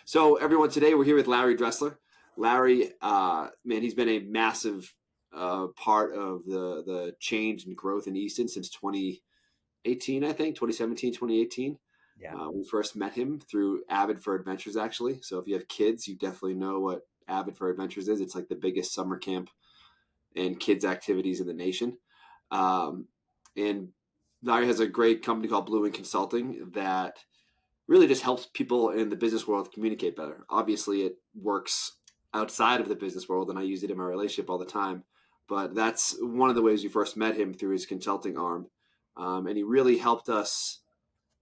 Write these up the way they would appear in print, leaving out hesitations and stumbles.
So everyone, today we're here with Larry Dressler. Larry, man, he's been a massive part of the change and growth in Easton since 2018, I think, 2017, 2018. Yeah. We first met him through Avid for Adventures, actually. So if you have kids, you definitely know what Avid for Adventures is. It's like the biggest summer camp and kids activities in the nation. And Larry has a great company called Blue and Consulting that really just helps people in the business world communicate better. Obviously, it works outside of the business world, and I use it in my relationship all the time. But that's one of the ways we first met him, through his consulting arm. And he really helped us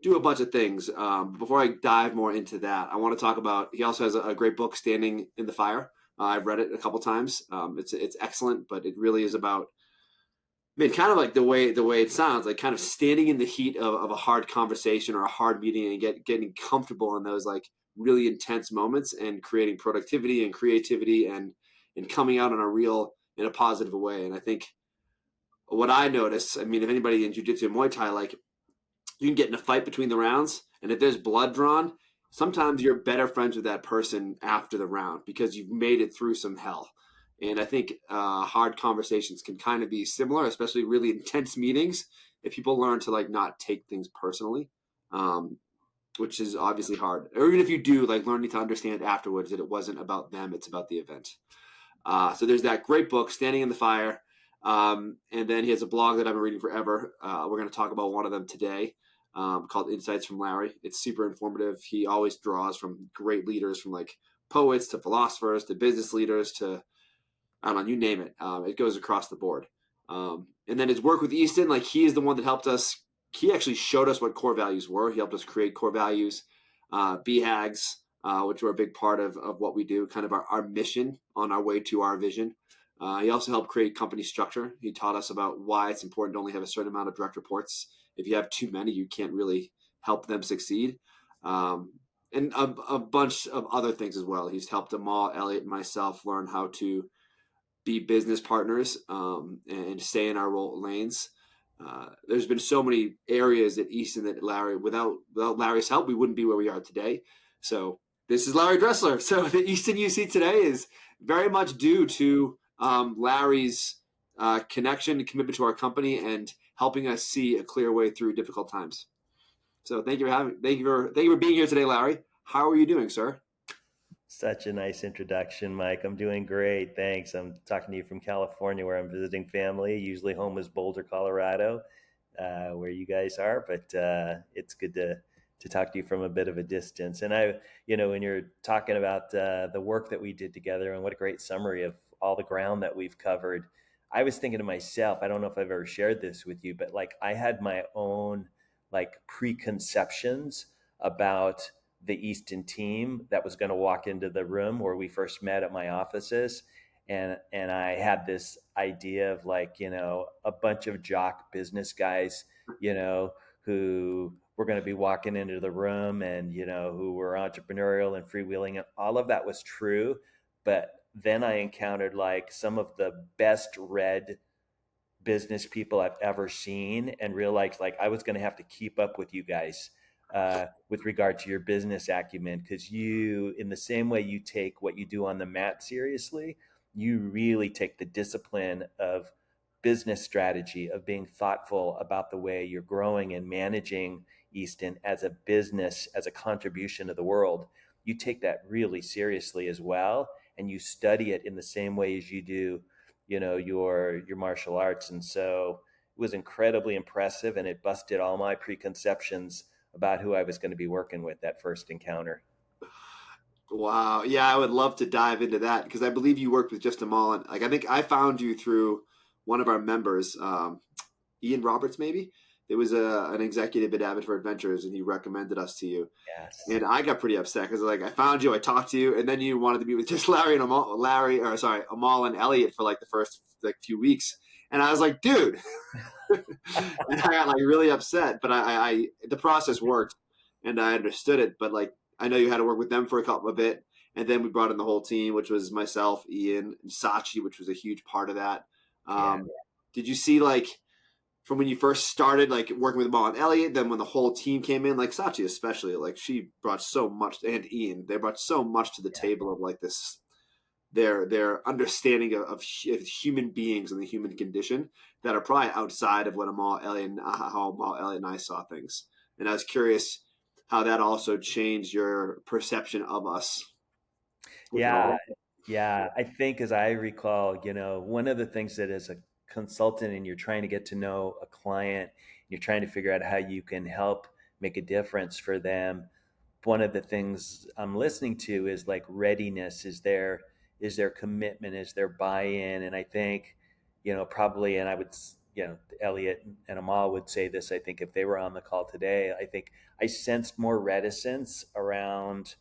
do a bunch of things. Before I dive more into that, I want to talk about, he also has a great book, Standing in the Fire. I've read it a couple times. It's excellent, but it really is about, I mean, kind of like the way it sounds, like kind of standing in the heat of a hard conversation or a hard meeting and getting comfortable in those like really intense moments and creating productivity and creativity and coming out in a positive way. And I think what I notice, I mean, if anybody in jiu-jitsu and Muay Thai, like, you can get in a fight between the rounds, and if there's blood drawn, sometimes you're better friends with that person after the round because you've made it through some hell. And I think hard conversations can kind of be similar, especially really intense meetings, if people learn to like not take things personally, which is obviously hard. Or even if you do, like learning to understand afterwards that it wasn't about them, it's about the event. So there's that great book, Standing in the Fire. And then he has a blog that I've been reading forever. We're going to talk about one of them today, called Insights from Larry. It's super informative. He always draws from great leaders, from like poets to philosophers to business leaders to, I don't know, you name it. It goes across the board. And then his work with Easton, like he is the one that helped us. He actually showed us what core values were. He helped us create core values, BHAGs, which were a big part of what we do, kind of our mission on our way to our vision. He also helped create company structure. He taught us about why it's important to only have a certain amount of direct reports. If you have too many, you can't really help them succeed. And a bunch of other things as well. He's helped Amal, Elliot, and myself learn how to be business partners and stay in our role lanes. There's been so many areas at Easton that Larry, without Larry's help, we wouldn't be where we are today. So this is Larry Dressler. So the Easton you see today is very much due to Larry's connection and commitment to our company and helping us see a clear way through difficult times. So thank you for being here today, Larry. How are you doing, sir? Such a nice introduction, Mike. I'm doing great. Thanks. I'm talking to you from California, where I'm visiting family. Usually home is Boulder, Colorado, where you guys are. But it's good to talk to you from a bit of a distance. And when you're talking about the work that we did together, and what a great summary of all the ground that we've covered, I was thinking to myself, I don't know if I've ever shared this with you, but like I had my own like preconceptions about the Easton team that was going to walk into the room where we first met at my offices. And I had this idea of like, a bunch of jock business guys, who were going to be walking into the room and, who were entrepreneurial and freewheeling. And all of that was true. But then I encountered like some of the best read business people I've ever seen, and realized like I was going to have to keep up with you guys with regard to your business acumen, because you, in the same way you take what you do on the mat seriously, you really take the discipline of business strategy, of being thoughtful about the way you're growing and managing Easton as a business, as a contribution to the world. You take that really seriously as well, and you study it in the same way as you do, your martial arts. And so it was incredibly impressive, and it busted all my preconceptions about who I was going to be working with that first encounter. Wow. Yeah, I would love to dive into that because I believe you worked with just Amal. And like, I think I found you through one of our members, Ian Roberts, maybe. There was an executive at Avid for Adventures, and he recommended us to you. Yes. And I got pretty upset because like I found you, I talked to you, and then you wanted to be with just Amal and Elliot for like the first like few weeks. And I was like, dude, and I got like really upset, but I the process worked and I understood it. But like, I know you had to work with them for a bit. And then we brought in the whole team, which was myself, Ian, and Sachi, which was a huge part of that. Did you see like from when you first started, like working with Amal and Elliot, then when the whole team came in, like Sachi especially, like she brought so much, and Ian, they brought so much to the Yeah. table of like this, their understanding of human beings and the human condition that are probably outside of what Amal, Elliot, and how Amal, Elliot, and I saw things. And I was curious how that also changed your perception of us with it Yeah, all. yeah. I think, as I recall, one of the things that as a consultant and you're trying to get to know a client, you're trying to figure out how you can help make a difference for them. One of the things I'm listening to is like readiness. Is their commitment? Is their buy-in? And I think, probably, and I would, Elliot and Amal would say this. I think if they were on the call today, I think I sensed more reticence around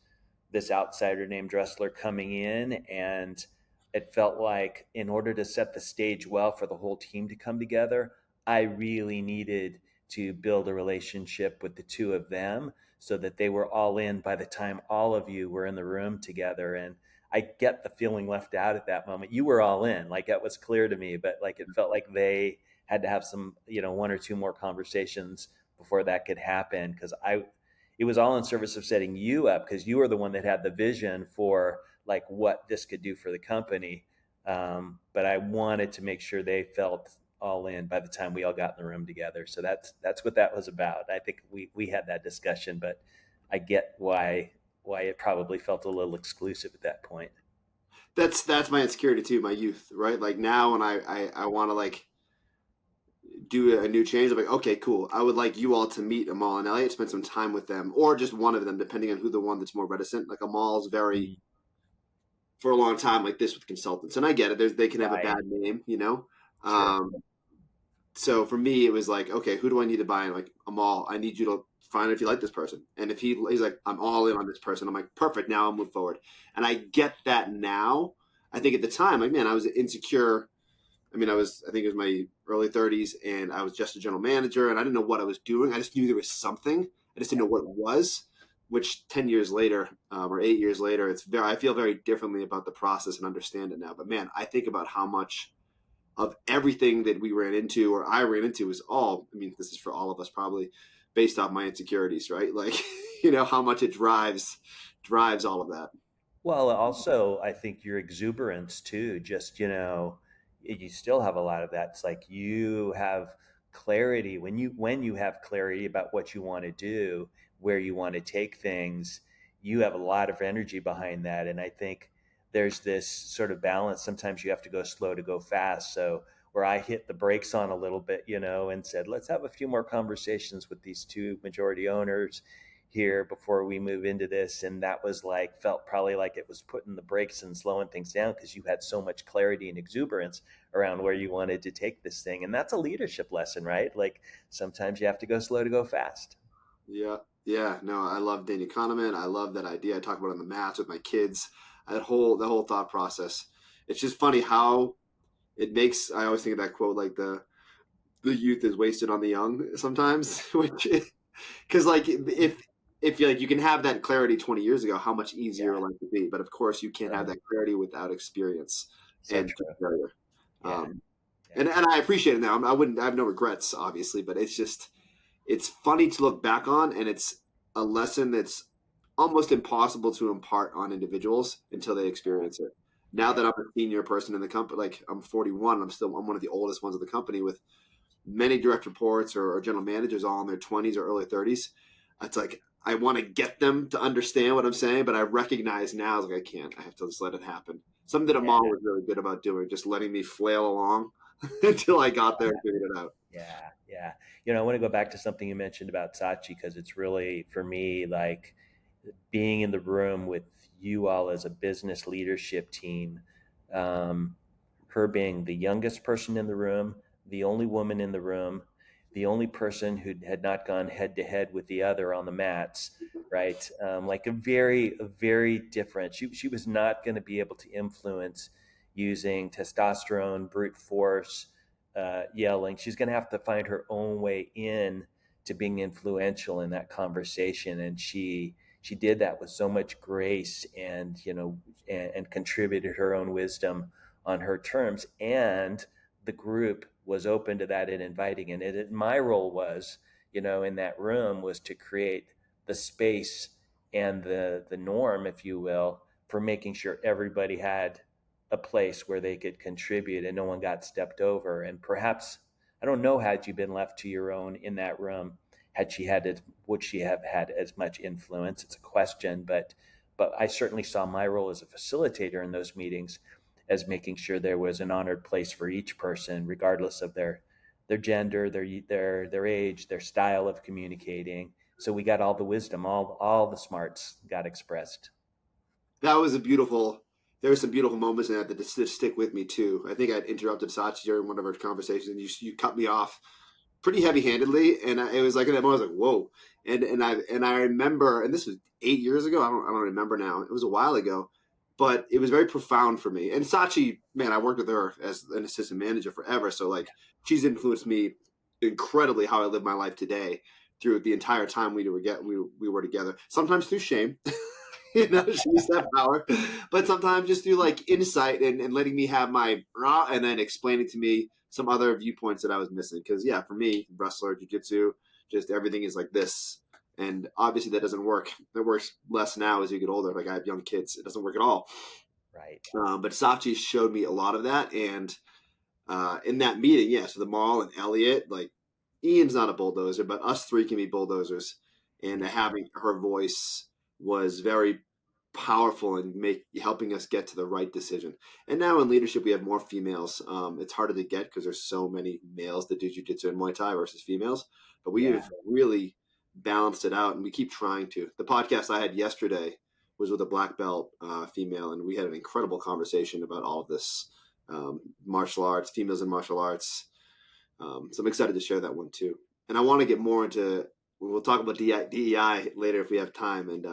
this outsider named Dressler coming in, and it felt like in order to set the stage well for the whole team to come together, I really needed to build a relationship with the two of them so that they were all in by the time all of you were in the room together. And I get the feeling left out at that moment. You were all in, like that was clear to me, but like it felt like they had to have some, one or two more conversations before that could happen, because it was all in service of setting you up, because you were the one that had the vision for like what this could do for the company. But I wanted to make sure they felt all in by the time we all got in the room together. So that's what that was about. I think we had that discussion, but I get why it probably felt a little exclusive at that point. That's my insecurity too, my youth, right? Like now when I want to like do a new change, I'm like, okay, cool. I would like you all to meet Amal and Elliot, spend some time with them, or just one of them, depending on who the one that's more reticent. Like Amal's very, Mm, for a long time, like this with consultants, and I get it. They can have a right. bad name, you know. Sure. So for me, it was like, okay, who do I need to buy in? Like Amal, I need you to find if you like this person, and if he's like, I'm all in on this person, I'm like, perfect. Now I'll move forward, and I get that now. I think at the time, like, man, I was insecure. I mean, I think it was my early 30s, and I was just a general manager, and I didn't know what I was doing. I just knew there was something. I just didn't know what it was. Which 10 years later, or 8 years later, I feel very differently about the process and understand it now. But man, I think about how much of everything that we ran into or I ran into was all. I mean, this is for all of us probably based off my insecurities, right? Like, how much it drives all of that. Well, also, I think your exuberance too, just, you still have a lot of that. It's like you have clarity when you have clarity about what you want to do, where you want to take things, you have a lot of energy behind that. And I think there's this sort of balance. Sometimes you have to go slow to go fast. So where I hit the brakes on a little bit, and said, let's have a few more conversations with these two majority owners here before we move into this. And that was like, felt probably like it was putting the brakes and slowing things down, because you had so much clarity and exuberance around where you wanted to take this thing. And that's a leadership lesson, right? Like sometimes you have to go slow to go fast. Yeah. Yeah. No, I love Danny Kahneman. I love that idea. I talk about it on the mats with my kids. The whole thought process. It's just funny how it makes. I always think of that quote, like the youth is wasted on the young sometimes, which because like if you like you can have that clarity 20 years ago, how much easier Yeah. life would be. But of course, you can't have Right. that clarity without experience So and true. failure. Yeah. Um, Yeah. and I appreciate it now. I have no regrets, obviously, but it's funny to look back on, and it's a lesson that's almost impossible to impart on individuals until they experience it. Now Yeah. that I'm a senior person in the company, like I'm 41, I'm one of the oldest ones of the company with many direct reports or general managers all in their 20s or early 30s. It's like I want to get them to understand what I'm saying, but I recognize now like I can't. I have to just let it happen. Something that Yeah. Amal was really good about doing, just letting me flail along until I got there and figured it out. Yeah, yeah. I want to go back to something you mentioned about Sachi, because it's really, for me, like being in the room with you all as a business leadership team, um, her being the youngest person in the room, the only woman in the room, the only person who had not gone head to head with the other on the mats, right? Like a very different. She was not going to be able to influence using testosterone, brute force, yelling. She's going to have to find her own way in to being influential in that conversation, and she did that with so much grace, and and contributed her own wisdom on her terms, and the group was open to that and inviting. And my role was, in that room was to create the space and the norm, if you will, for making sure everybody had a place where they could contribute and no one got stepped over. And perhaps, I don't know, had you been left to your own in that room, had she had it, would she have had as much influence? It's a question, but I certainly saw my role as a facilitator in those meetings as making sure there was an honored place for each person, regardless of their gender, their age, their style of communicating. So we got all the wisdom, all the smarts got expressed. That was a beautiful. There were some beautiful moments in that that stick with me too. I think I'd interrupted Sachi during one of our conversations, and you cut me off pretty heavy handedly, and it was like in that moment I was like, whoa. And I remember, and this was 8 years ago. I don't remember now. It was a while ago, but it was very profound for me. And Sachi, man, I worked with her as an assistant manager forever, so like she's influenced me incredibly how I live my life today through the entire time we were together. Sometimes through shame. She used to have power, but sometimes just through like insight and letting me have my raw and then explaining to me some other viewpoints that I was missing. Because yeah, for me, wrestler, jiu-jitsu, just everything is like this. And obviously that doesn't work. That works less now as you get older. Like I have young kids. It doesn't work at all. Right. But Sachi showed me a lot of that. And in that meeting, yeah, so the Mall and Elliot, like Ian's not a bulldozer, but us three can be bulldozers. And having her voice was very powerful in helping us get to the right decision. And now in leadership, we have more females. It's harder to get because there's so many males that do jiu-jitsu and Muay Thai versus females. But we have really balanced it out, and we keep trying to. The podcast I had yesterday was with a black belt female, and we had an incredible conversation about all of this martial arts, females in martial arts. So I'm excited to share that one too. And I want to get more into. We'll talk about DEI later if we have time, and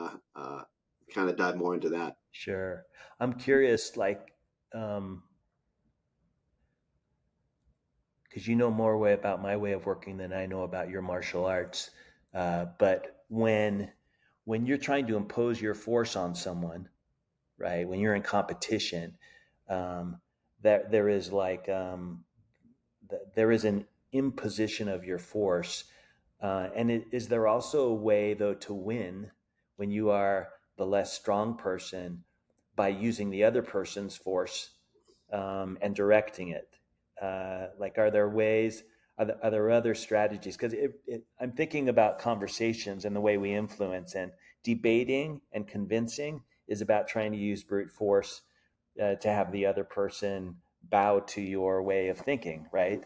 kind of dive more into that. Sure. I'm curious, like, because you know more way about my way of working than I know about your martial arts. But when you're trying to impose your force on someone, right? When you're in competition, there is like there is an imposition of your force, and is there also a way though to win when you are the less strong person by using the other person's force and directing it? Like, are there ways? Are there other strategies? Because I'm thinking about conversations and the way we influence, and debating and convincing is about trying to use brute force to have the other person bow to your way of thinking, right?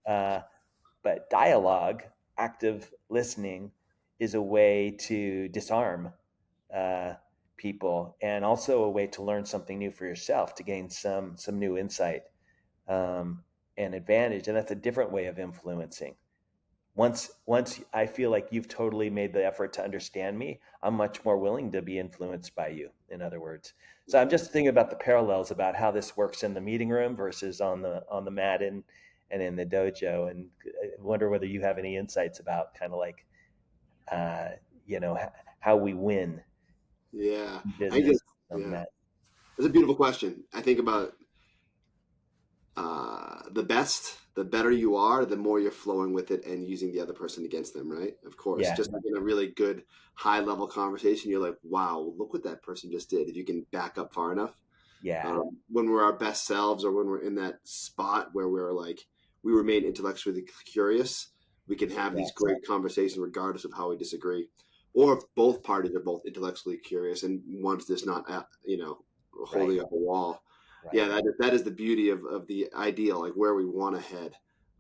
But dialogue, active listening, is a way to disarm people, and also a way to learn something new for yourself, to gain some new insight and advantage. And that's a different way of influencing. Once I feel like you've totally made the effort to understand me, I'm much more willing to be influenced by you, in other words. So I'm just thinking about the parallels about how this works in the meeting room versus on the mat and in the dojo, and I wonder whether you have any insights about kind of like how we win. Yeah, Business on yeah, that. it's a beautiful question. I think about the better you are, the more you're flowing with it and using the other person against them, right? Of course, Yeah, just like in a really good high level conversation, you're like, wow, look what that person just did. If you can back up far enough, yeah, when we're our best selves, or when we're in that spot where we're like, we remain intellectually curious, we can have these great conversations regardless of how we disagree. Or if both parties are both intellectually curious and one's just not, holding up a wall. right. Yeah, that is the beauty of the ideal, like where we want to head,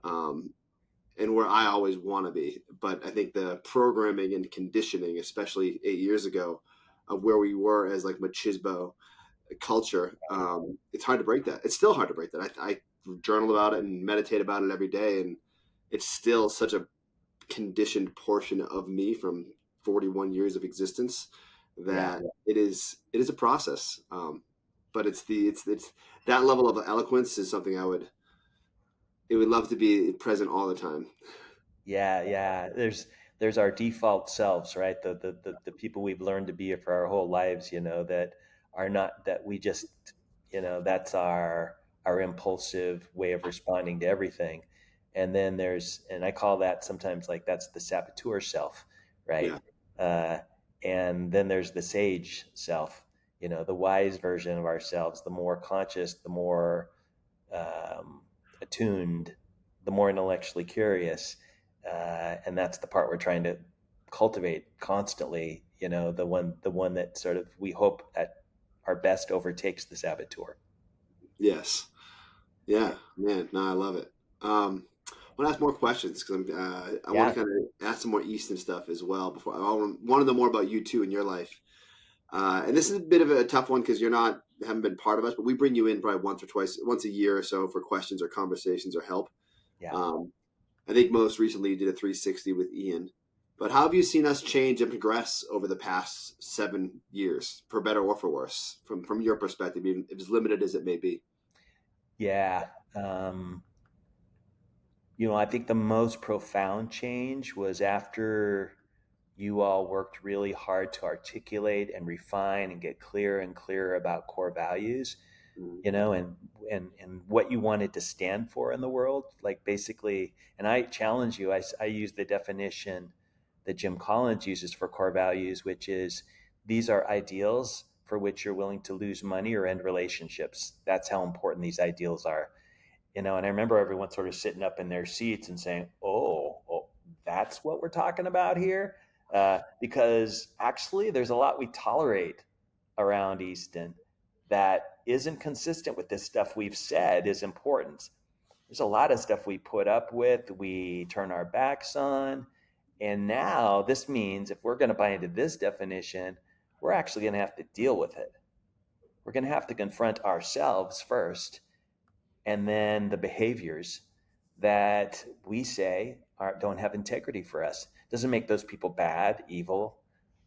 and where I always want to be. But I think the programming and conditioning, especially 8 years ago, of where we were as like machismo culture, it's hard to break that. It's still hard to break that. I journal about it and meditate about it every day, and it's still such a conditioned portion of me from 41 years of existence that it is a process. But it's that level of eloquence is something it would love to be present all the time. Yeah. There's our default selves, right? The people we've learned to be for our whole lives, that are not, that we just, that's our impulsive way of responding to everything. And then and I call that sometimes like that's the saboteur self, right? Yeah. Uh, and then there's the sage self, the wise version of ourselves, the more conscious, the more attuned, the more intellectually curious. And that's the part we're trying to cultivate constantly, the one that sort of we hope at our best overtakes the saboteur. Yes. Yeah, man. No, I love it. I want to ask more questions because I want Yeah. to kind of ask some more Easton stuff as well. Before I want to know more about you too in your life. And this is a bit of a tough one because haven't been part of us, but we bring you in probably once a year or so for questions or conversations or help. Yeah. I think most recently you did a 360 with Ian. But how have you seen us change and progress over the past 7 years, for better or for worse, from your perspective, even as limited as it may be? Yeah. I think the most profound change was after you all worked really hard to articulate and refine and get clearer and clearer about core values, Mm. and what you wanted to stand for in the world. Like basically, and I challenge you, I use the definition that Jim Collins uses for core values, which is these are ideals for which you're willing to lose money or end relationships. That's how important these ideals are. And I remember everyone sort of sitting up in their seats and saying, oh, that's what we're talking about here. Because actually there's a lot we tolerate around Easton that isn't consistent with this stuff we've said is important. There's a lot of stuff we put up with, we turn our backs on. And now this means if we're going to buy into this definition, we're actually going to have to deal with it. We're going to have to confront ourselves first, and then the behaviors that we say don't have integrity for us. Doesn't make those people bad, evil,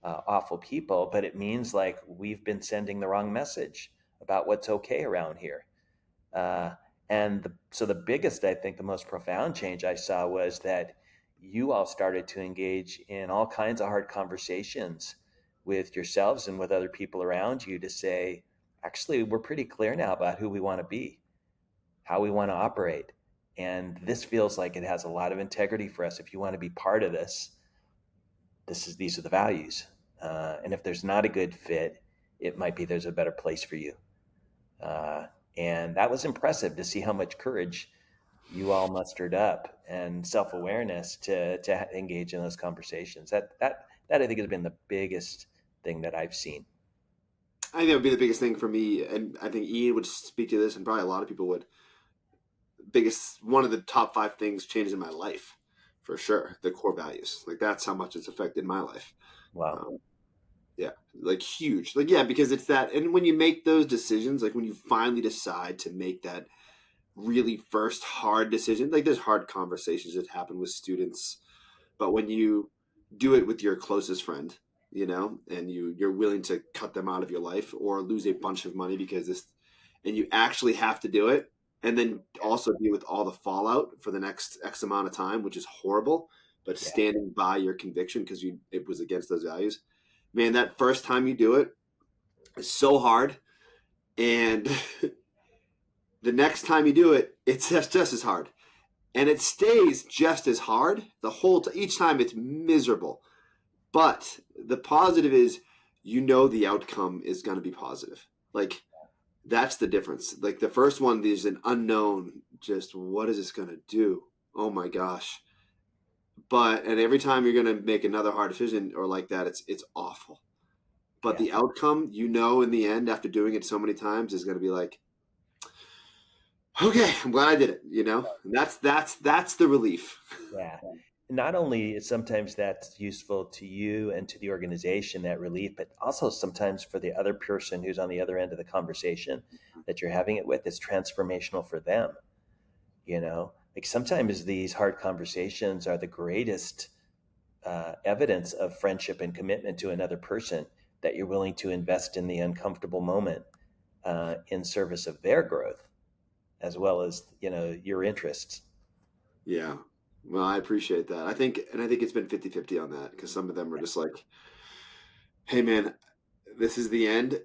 awful people, but it means like we've been sending the wrong message about what's okay around here. Uh, so the biggest, I think, the most profound change I saw was that you all started to engage in all kinds of hard conversations with yourselves and with other people around you to say, actually, we're pretty clear now about who we want to be, how we want to operate. And this feels like it has a lot of integrity for us. If you want to be part of this, these are the values. And if there's not a good fit, it might be there's a better place for you. And that was impressive to see how much courage you all mustered up and self-awareness to engage in those conversations. That I think has been the biggest thing that I've seen. I think that would be the biggest thing for me, and I think Ian would speak to this, and probably a lot of people would. One of the top 5 things changed in my life, for sure. The core values, like that's how much it's affected my life. Wow. Yeah, like huge, like yeah, because it's that, and when you make those decisions, like when you finally decide to make that really first hard decision, like there's hard conversations that happen with students, but when you do it with your closest friend, and you're willing to cut them out of your life or lose a bunch of money because this, and you actually have to do it, and then also deal with all the fallout for the next X amount of time, which is horrible, but Yeah. standing by your conviction because it was against those values. Man, that first time you do it is so hard, and the next time you do it, it's just as hard, and it stays just as hard each time. It's miserable, but the positive is, the outcome is going to be positive. Like that's the difference. Like the first one, there's an unknown. Just what is this going to do? Oh my gosh! And every time you're going to make another hard decision or like that, it's awful. But Yeah. the outcome, in the end, after doing it so many times, is going to be like, okay, I'm glad I did it. And that's the relief. Yeah. Not only is sometimes that's useful to you and to the organization, that relief, but also sometimes for the other person who's on the other end of the conversation that you're having it with, it's transformational for them. Like sometimes these hard conversations are the greatest evidence of friendship and commitment to another person, that you're willing to invest in the uncomfortable moment in service of their growth, as well as, your interests. Yeah. Well, I appreciate that. I think it's been 50-50 on that because some of them are just like, hey, man, this is the end.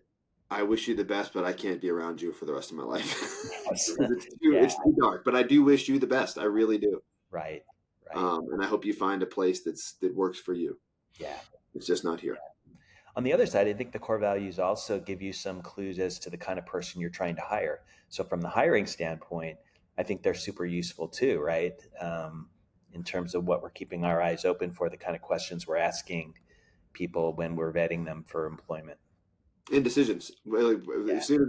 I wish you the best, but I can't be around you for the rest of my life. Yes. Because Yeah. it's too dark. But I do wish you the best. I really do. Right. Right. And I hope you find a place that works for you. Yeah. It's just not here. On the other side, I think the core values also give you some clues as to the kind of person you're trying to hire. So from the hiring standpoint, I think they're super useful too, right? In terms of what we're keeping our eyes open for, the kind of questions we're asking people when we're vetting them for employment. And decisions. Really, Yeah. as soon as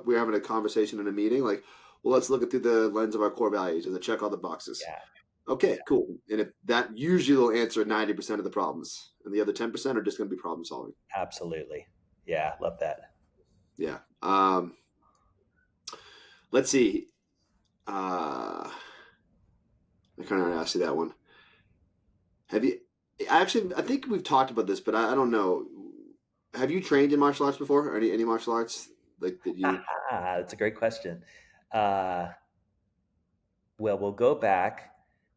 we're having a conversation in a meeting, like, well, let's look at through the lens of our core values. Does it check all the boxes? Yeah. Okay, cool. And if that usually will answer 90% of the problems, and the other 10% are just going to be problem solving. Absolutely. Yeah. Love that. Yeah. Let's see. I kind of asked you that one. Have you actually? I think we've talked about this, but I don't know. Have you trained in martial arts before? Or any martial arts like that you? That's a great question. Uh, well, we'll go back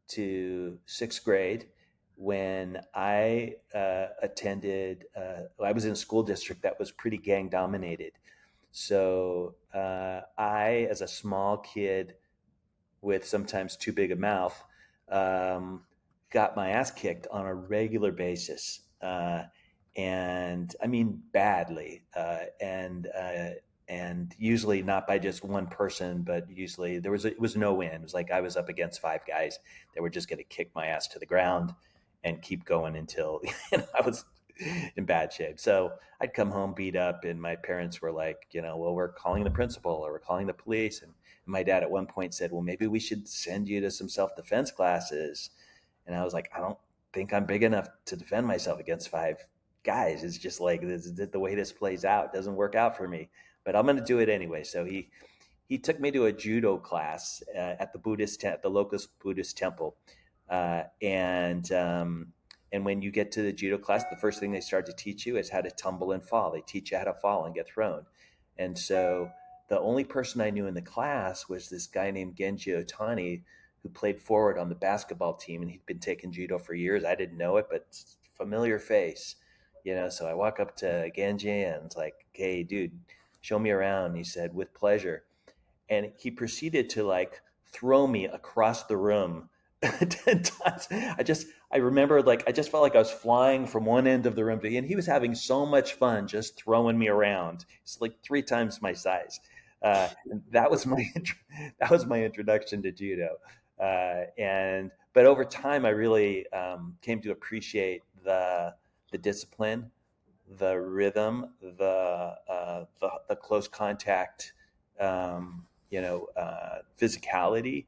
to sixth grade when I attended. I was in a school district that was pretty gang dominated. So I, as a small kid with sometimes too big a mouth, um, got my ass kicked on a regular basis. And I mean badly, and usually not by just one person, but usually it was no win. It was like I was up against five guys that were just going to kick my ass to the ground and keep going until I was in bad shape. So I'd come home beat up, and my parents were like, well, we're calling the principal or we're calling the police. And my dad at one point said, well, maybe we should send you to some self-defense classes. And I was like, I don't think I'm big enough to defend myself against five guys. It's just like the way this plays out doesn't work out for me, but I'm going to do it anyway. So he took me to a judo class at the local Buddhist temple, and when you get to the judo class, the first thing they start to teach you is how to tumble and fall. They teach you how to fall and get thrown. And so the only person I knew in the class was this guy named Genji Otani, who played forward on the basketball team, and he'd been taking judo for years. I didn't know it, but familiar face, So I walk up to Genji and it's like, "Hey, dude, show me around." He said, "With pleasure." And he proceeded to like throw me across the room 10 times. I remember like I just felt like I was flying from one end of the room to, and he was having so much fun just throwing me around. It's like three times my size. And that was that was my introduction to judo. But over time, I really came to appreciate the discipline, the rhythm, the close contact, physicality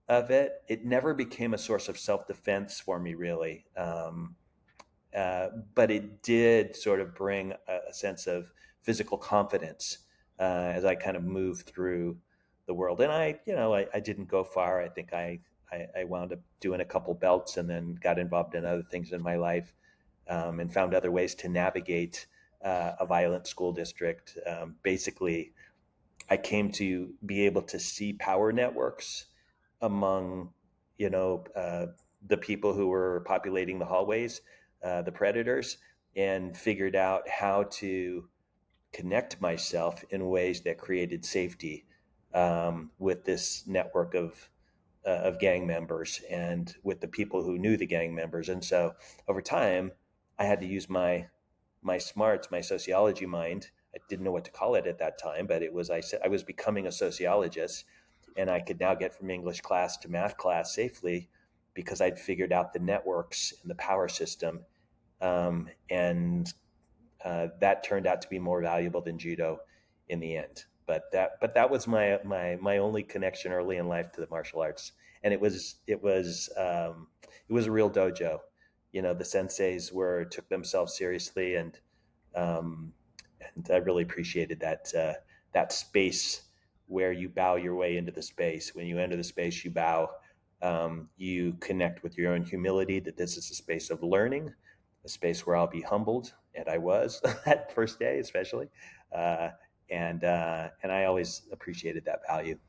of it. It never became a source of self-defense for me, really. But it did sort of bring a sense of physical confidence as I kind of moved through the world. And I didn't go far. I think I wound up doing a couple belts and then got involved in other things in my life, and found other ways to navigate a violent school district. Basically, I came to be able to see power networks among, the people who were populating the hallways, the predators, and figured out how to connect myself in ways that created safety with this network of gang members and with the people who knew the gang members. And so over time, I had to use my smarts, my sociology mind. I didn't know what to call it at that time, but I was becoming a sociologist, and I could now get from English class to math class safely because I'd figured out the networks and the power system, and that turned out to be more valuable than judo in the end. But that was my only connection early in life to the martial arts, and it was a real dojo. The senseis took themselves seriously, um, and I really appreciated that space where you bow your way into the space. When you enter the space, you bow. You connect with your own humility that this is a space of learning, a space where I'll be humbled, and I was that first day, especially. And I always appreciated that value.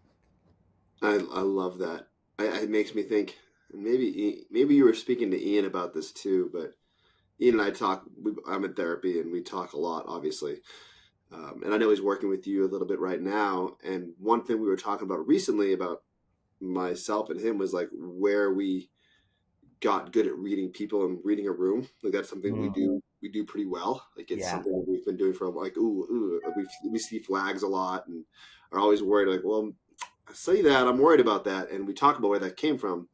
I love that. It makes me think. Maybe you were speaking to Ian about this too, but Ian and I talk. I'm in therapy, and we talk a lot, obviously. And I know he's working with you a little bit right now. And one thing we were talking about recently about myself and him was like where we got good at reading people and reading a room. Like that's something Mm, we do pretty well. Like it's yeah. something that we've been doing for like like we see flags a lot and are always worried like, well, I say that I'm worried about that, and we talk about where that came from,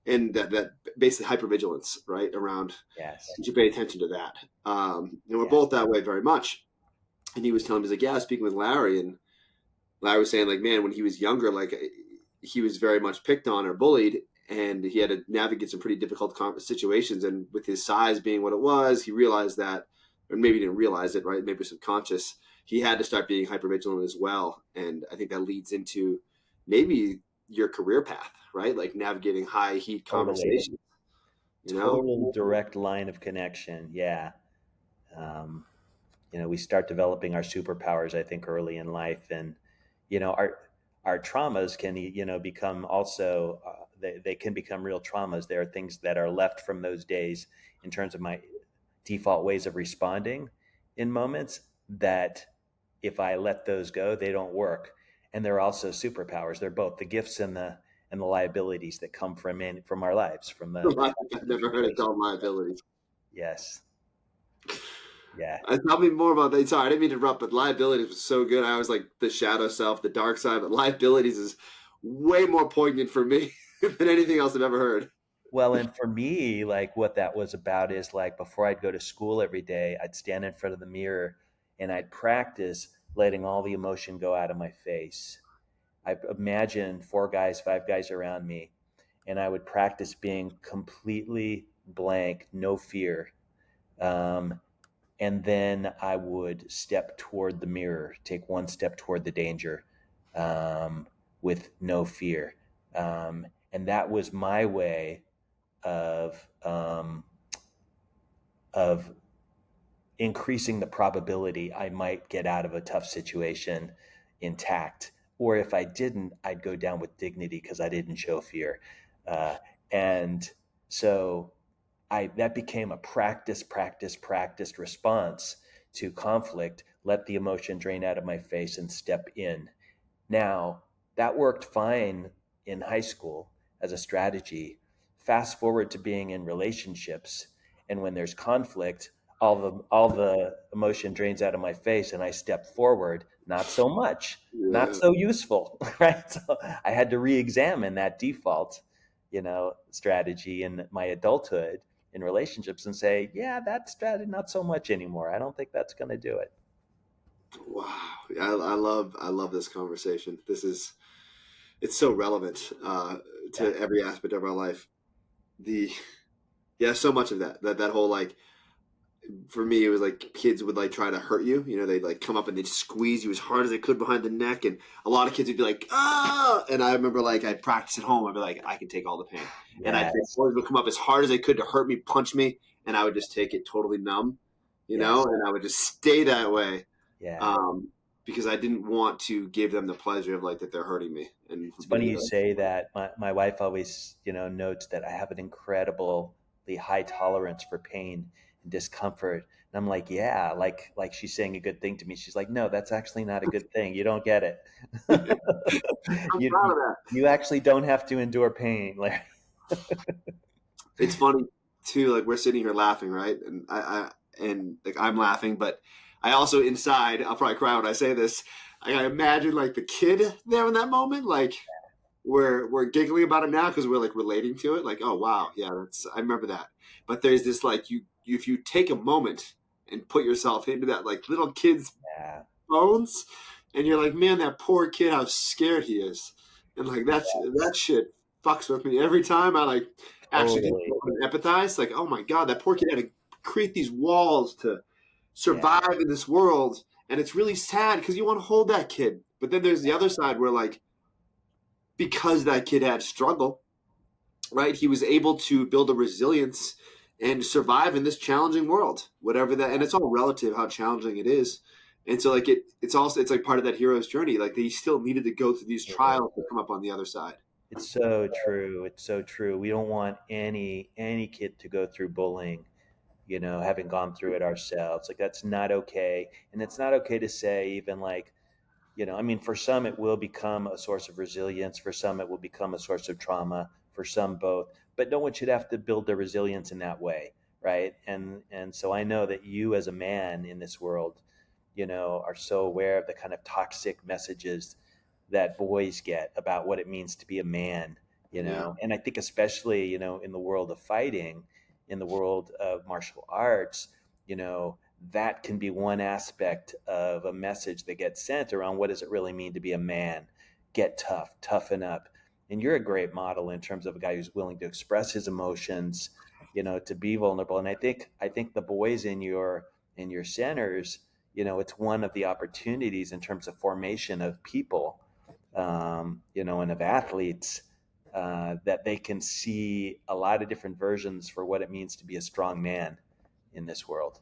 and that basically hypervigilance, right, around Yes. you should pay attention to that. And we're Yeah. both that way very much. And he was telling me, he's like, yeah, speaking with Larry, and Larry was saying like, man, when he was younger, like he was very much picked on or bullied, and he had to navigate some pretty difficult situations. And with his size being what it was, he realized that, or maybe he didn't realize it, right? Maybe subconscious. He had to start being hypervigilant as well, and I think that leads into maybe your career path, right? Like navigating high heat Totally. conversations. You know, Total direct line of connection. Yeah. Um, we start developing our superpowers, I think, early in life, and our traumas can become also they can become real traumas. There are things that are left from those days in terms of my default ways of responding in moments that if I let those go, they don't work. And they're also superpowers. They're both the gifts and the liabilities that come from our lives, from the I've never heard it choices. called liabilities. Yes. Yeah. Tell me more about that. Sorry, I didn't mean to interrupt, but liabilities was so good. I was like the shadow self, the dark side, but liabilities is way more poignant for me than anything else I've ever heard. Well, and for me, like what that was about is like before I'd go to school every day, I'd stand in front of the mirror and I'd practice letting all the emotion go out of my face. I imagined 4 guys, 5 guys around me, and I would practice being completely blank, no fear. Um, and then I would step toward the mirror, take one step toward the danger, um, with no fear. And that was my way of increasing the probability I might get out of a tough situation intact. Or if I didn't, I'd go down with dignity because I didn't show fear. Uh, and so that became a practiced response to conflict. Let the emotion drain out of my face and step in. Now, that worked fine in high school as a strategy. Fast forward to being in relationships, and when there's conflict, all the emotion drains out of my face and I step forward, not so much, not Yeah. so useful, right? So I had to re-examine that default, strategy in my adulthood in relationships and say, yeah, that strategy not so much anymore. I don't think that's going to do it. Wow. I love this conversation. It's so relevant Yeah. to every aspect of our life. The Yeah, so much of that whole like for me it was like kids would like try to hurt you, they'd like come up and they'd squeeze you as hard as they could behind the neck, and a lot of kids would be like, ah, and I remember like I'd practice at home. I'd be like, I can take all the pain, and Yes. boys would come up as hard as they could to hurt me, punch me, and I would just take it totally numb, Yes. and I would just stay that way, Yeah. um because I didn't want to give them the pleasure of like that they're hurting me and It's for funny me you like, say that. My wife always, notes that I have an incredibly high tolerance for pain and discomfort. And I'm like, yeah, like she's saying a good thing to me. She's like, no, that's actually not a good thing. You don't get it. I'm you, proud you of that. you actually don't have to endure pain, Larry. It's funny too, like we're sitting here laughing, right? And and like I'm laughing, but I also inside, I'll probably cry when I say this. I imagine like the kid there in that moment, like we're giggling about it now because we're like relating to it, like, oh wow, yeah, I remember that. But there's this like if you take a moment and put yourself into that like little kid's Yeah. bones, and you're like, man, that poor kid, how scared he is, and like that shit fucks with me every time I like actually think Totally. about and empathize. Like, oh my god, that poor kid had to create these walls to Yeah. survive in this world, and it's really sad because you want to hold that kid, but then there's the other side where like because that kid had struggle, right? He was able to build a resilience and survive in this challenging world, whatever that. And it's all relative how challenging it is. And so, like it's like part of that hero's journey. Like they still needed to go through these trials to come up on the other side. It's so true. It's so true. We don't want any kid to go through bullying, having gone through it ourselves. Like that's not okay. And it's not okay to say even like, I mean, for some, it will become a source of resilience. For some, it will become a source of trauma. For some, both. But no one should have to build their resilience in that way, right? And so I know that you, as a man in this world, are so aware of the kind of toxic messages that boys get about what it means to be a man. Yeah. And I think especially, in the world of fighting, in the world of martial arts, that can be one aspect of a message that gets sent around what does it really mean to be a man. Get tough, toughen up. And you're a great model in terms of a guy who's willing to express his emotions, to be vulnerable. And I think the boys in your centers, it's one of the opportunities in terms of formation of people, and of athletes, that they can see a lot of different versions for what it means to be a strong man in this world.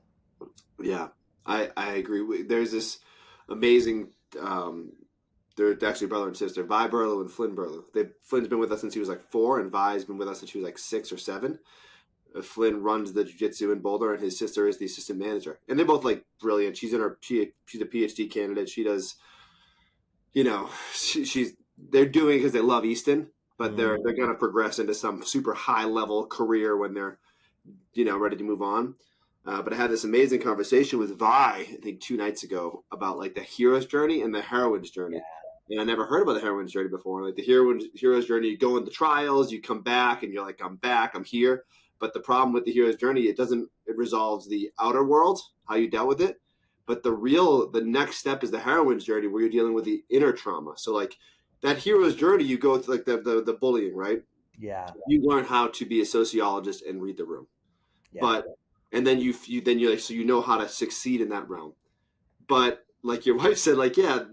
Yeah, I agree. There's this amazing. They're actually brother and sister, Vi Burlow and Flynn Burlow. Flynn's been with us since he was like 4, and Vi's been with us since she was like 6 or 7. Flynn runs the jiu-jitsu in Boulder, and his sister is the assistant manager. And they're both like brilliant. She's a PhD candidate. She does, they're doing because they love Easton, but they're going to progress into some super high level career when they're ready to move on. But I had this amazing conversation with Vi, I think 2 nights ago, about like the hero's journey and the heroine's journey. And I never heard about the heroine's journey before. Like the hero's journey, you go into trials, you come back, and you're like, I'm back, I'm here. But the problem with the hero's journey, it resolves the outer world, how you dealt with it. But the next step is the heroine's journey, where you're dealing with the inner trauma. So like that hero's journey, you go through like the bullying, right? Yeah. You learn how to be a sociologist and read the room. Yeah. But and then you're like, so you know how to succeed in that realm. But like your wife said, like, yeah,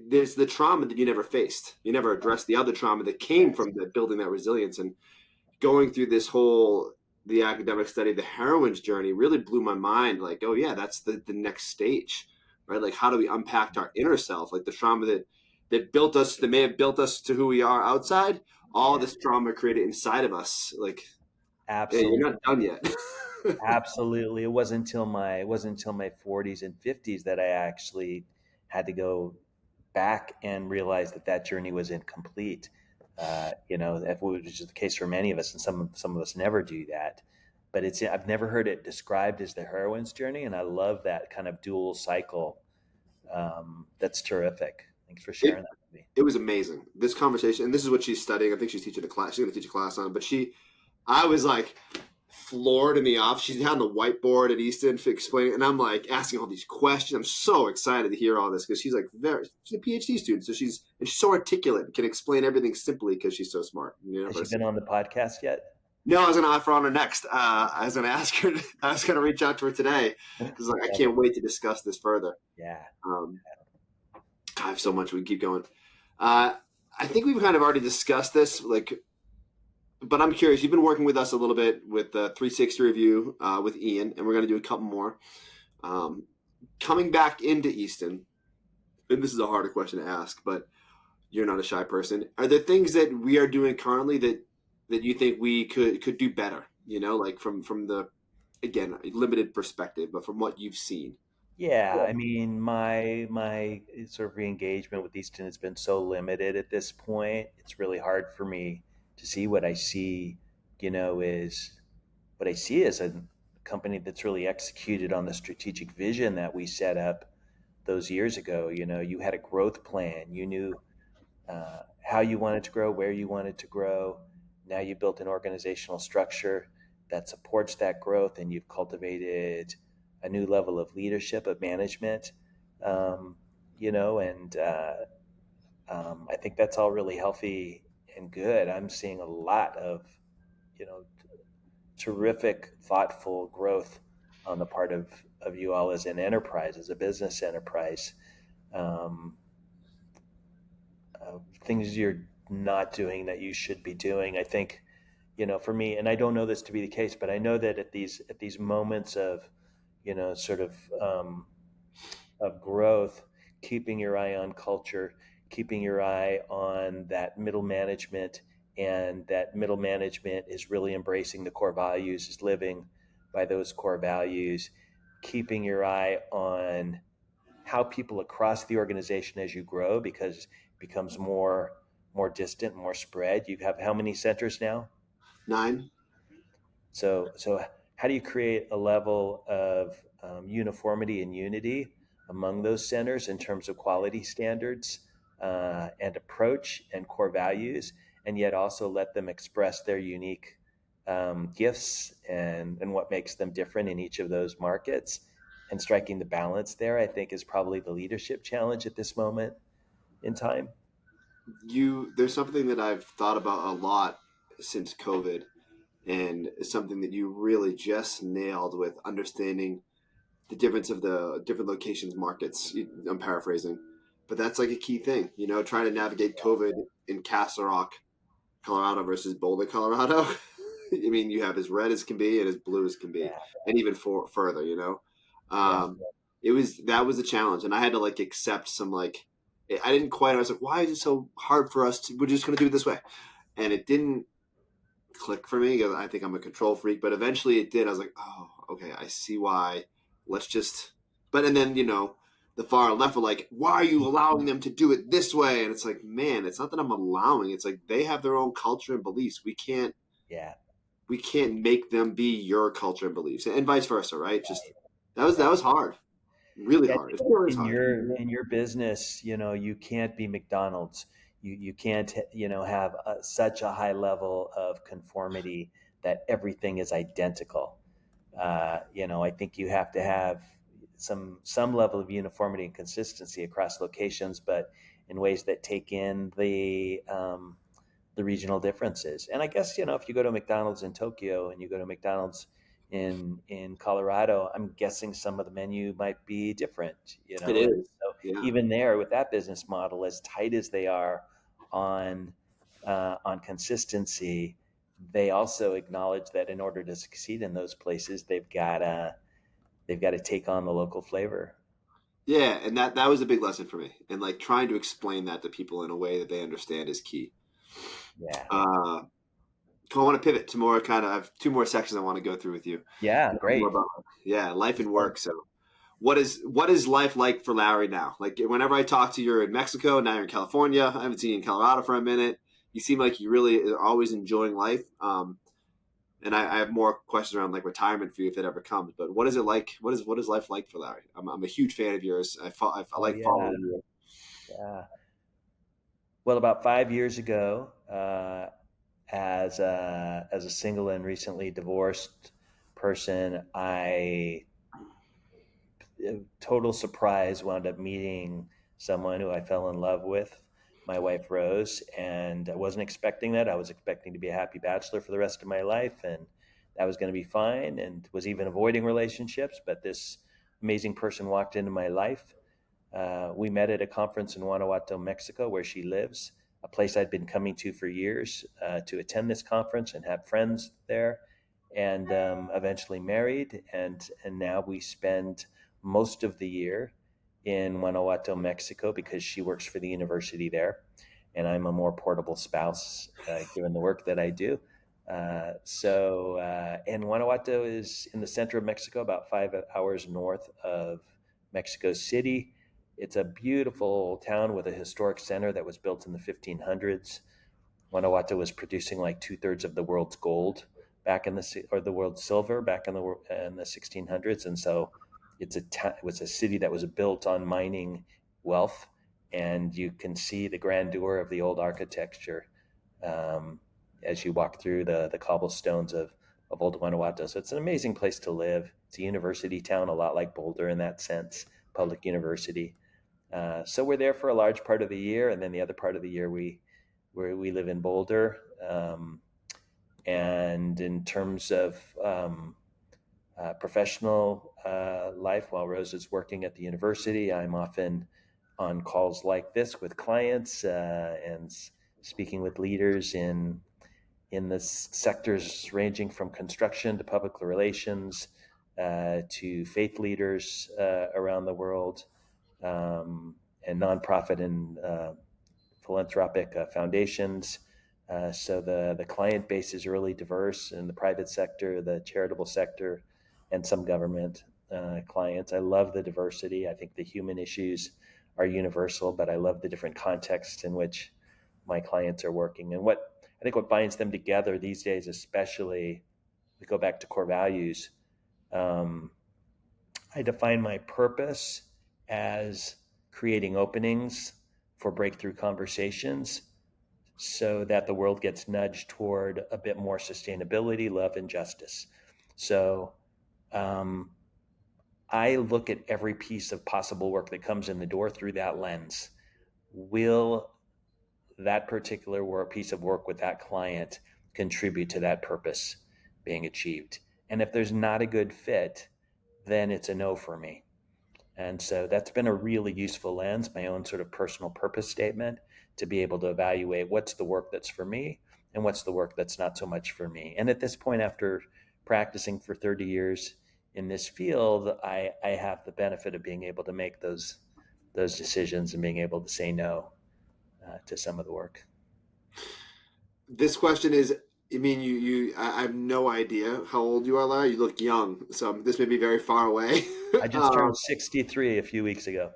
there's the trauma that you never faced. You never addressed the other trauma that came from building that resilience. And going through the academic study of the heroine's journey really blew my mind. Like, oh yeah, that's the next stage, right? Like, how do we unpack our inner self? Like the trauma that built us, that may have built us to who we are outside. All this trauma created inside of us. Like, absolutely, hey, you're not done yet. Absolutely. It wasn't until my 40s and 50s that I actually had to go back and realize that journey was incomplete. Which is the case for many of us, and some of us never do that. But I've never heard it described as the heroine's journey, and I love that kind of dual cycle. That's terrific. Thanks for sharing that with me. It was amazing, this conversation, and this is what she's studying. I think she's teaching a class. She's going to teach a class on it. But I was like floored in the office. She's on the whiteboard at Easton explaining, and I'm like asking all these questions. I'm so excited to hear all this because she's a PhD student, so she's so articulate and can explain everything simply because she's so smart. Has she been on the podcast yet? No, I was going to offer on her next. I was going to ask her. I was going to reach out to her today because I can't wait to discuss this further. Yeah. I have so much. We can keep going. I think we've kind of already discussed this, but I'm curious. You've been working with us a little bit with the 360 review with Ian, and we're going to do a couple more. Coming back into Easton, and this is a harder question to ask, but you're not a shy person. Are there things that we are doing currently that you think we could do better? Like from the, again, limited perspective, but from what you've seen. Yeah, I mean, my sort of re-engagement with Easton has been so limited at this point. It's really hard for me to see what I see, is what I see as a company that's really executed on the strategic vision that we set up those years ago. You had a growth plan. You knew how you wanted to grow, where you wanted to grow. Now you built an organizational structure that supports that growth, and you've cultivated a new level of leadership, of management, and I think that's all really healthy and good. I'm seeing a lot of, terrific, thoughtful growth on the part of you all as an enterprise, as a business enterprise. Things you're not doing that you should be doing. I think, for me, and I don't know this to be the case, but I know that at these moments of, sort of growth, keeping your eye on culture, keeping your eye on that middle management, and that middle management is really embracing the core values, is living by those core values, keeping your eye on how people across the organization as you grow, because it becomes more distant, more spread. You have how many centers now? 9. So how do you create a level of uniformity and unity among those centers in terms of quality standards and approach and core values, and yet also let them express their unique gifts and what makes them different in each of those markets? And striking the balance there, I think, is probably the leadership challenge at this moment in time. There's something that I've thought about a lot since COVID, and it's something that you really just nailed with understanding the difference of the different locations markets. I'm paraphrasing, but that's like a key thing, trying to navigate COVID in Castle Rock, Colorado versus Boulder, Colorado. I mean, you have as red as can be and as blue as can be, Yeah, and even further, yeah, um, that was a challenge, and I had to like accept some like I didn't quite. I was like, why is it so hard for us? We're just going to do it this way, and it didn't click for me because I think I'm a control freak. But eventually, it did. I was like, oh, okay, I see why. Let's just. But and then the far left were like, why are you allowing them to do it this way? And it's like, man, it's not that I'm allowing. It's like they have their own culture and beliefs. yeah. We can't make them be your culture and beliefs, and vice versa, right? Just that Right. was hard, really Yeah, I hard. It think still is in hard. your business, you can't be McDonald's. You can't have such a high level of conformity that everything is identical. I think you have to have some level of uniformity and consistency across locations, but in ways that take in the regional differences. And I guess if you go to McDonald's in Tokyo and you go to McDonald's in Colorado, I'm guessing some of the menu might be different. It And is, so yeah, even there with that business model, as tight as they are on consistency, they also acknowledge that in order to succeed in those places, they've got to take on the local flavor. yeah, and that was a big lesson for me, and like trying to explain that to people in a way that they understand is key. Yeah. Uh, I want to pivot to more kind of. I have 2 more sections I want to go through with you. Yeah, More great. about life Let's and go. work. So, what is life like for Larry now? Like whenever I talk to you, you're in Mexico, now you're in California. I haven't seen you in Colorado for a minute. You seem like you really are always enjoying life. And I have more questions around like retirement for you if it ever comes. But what is it like? What is life like for Larry? I'm a huge fan of yours. I Oh like yeah, following you. yeah. Well, about 5 years ago, as a single and recently divorced person, I, total surprise, wound up meeting someone who I fell in love with, my wife Rose, and I wasn't expecting that. I was expecting to be a happy bachelor for the rest of my life, and that was going to be fine, and was even avoiding relationships. But this amazing person walked into my life. We met at a conference in Guanajuato, Mexico, where she lives, a place I'd been coming to for years to attend this conference and have friends there, and eventually married. And now we spend most of the year in Guanajuato, Mexico, because she works for the university there, and I'm a more portable spouse given the work that I do. And Guanajuato is in the center of Mexico, about 5 hours north of Mexico City. It's a beautiful town with a historic center that was built in the 1500s. Guanajuato was producing like 2/3 of the world's gold back in or the world's silver back in the 1600s, and so it was a city that was built on mining wealth, and you can see the grandeur of the old architecture um, as you walk through the cobblestones of old Guanajuato. So it's an amazing place to live. It's a university town, a lot like Boulder in that sense, public university. So we're there for a large part of the year, and then the other part of the year we live in Boulder. And in terms of professional life, while Rose is working at the university, I'm often on calls like this with clients and speaking with leaders in the sectors ranging from construction to public relations to faith leaders around the world, and nonprofit and philanthropic foundations. So the client base is really diverse in the private sector, the charitable sector, and some government. clients. I love the diversity. I think the human issues are universal, but I love the different contexts in which my clients are working. And what binds them together these days, especially, we go back to core values. Um, I define my purpose as creating openings for breakthrough conversations so that the world gets nudged toward a bit more sustainability, love, and justice. So um, I look at every piece of possible work that comes in the door through that lens. Will that particular piece of work with that client contribute to that purpose being achieved? And if there's not a good fit, then it's a no for me. And so that's been a really useful lens, my own sort of personal purpose statement, to be able to evaluate what's the work that's for me and what's the work that's not so much for me. And at this point, after practicing for 30 years in this field, I have the benefit of being able to make those decisions and being able to say no to some of the work. This question is, I mean, I have no idea how old you are, Larry. You look young, so this may be very far away. I just turned 63 a few weeks ago.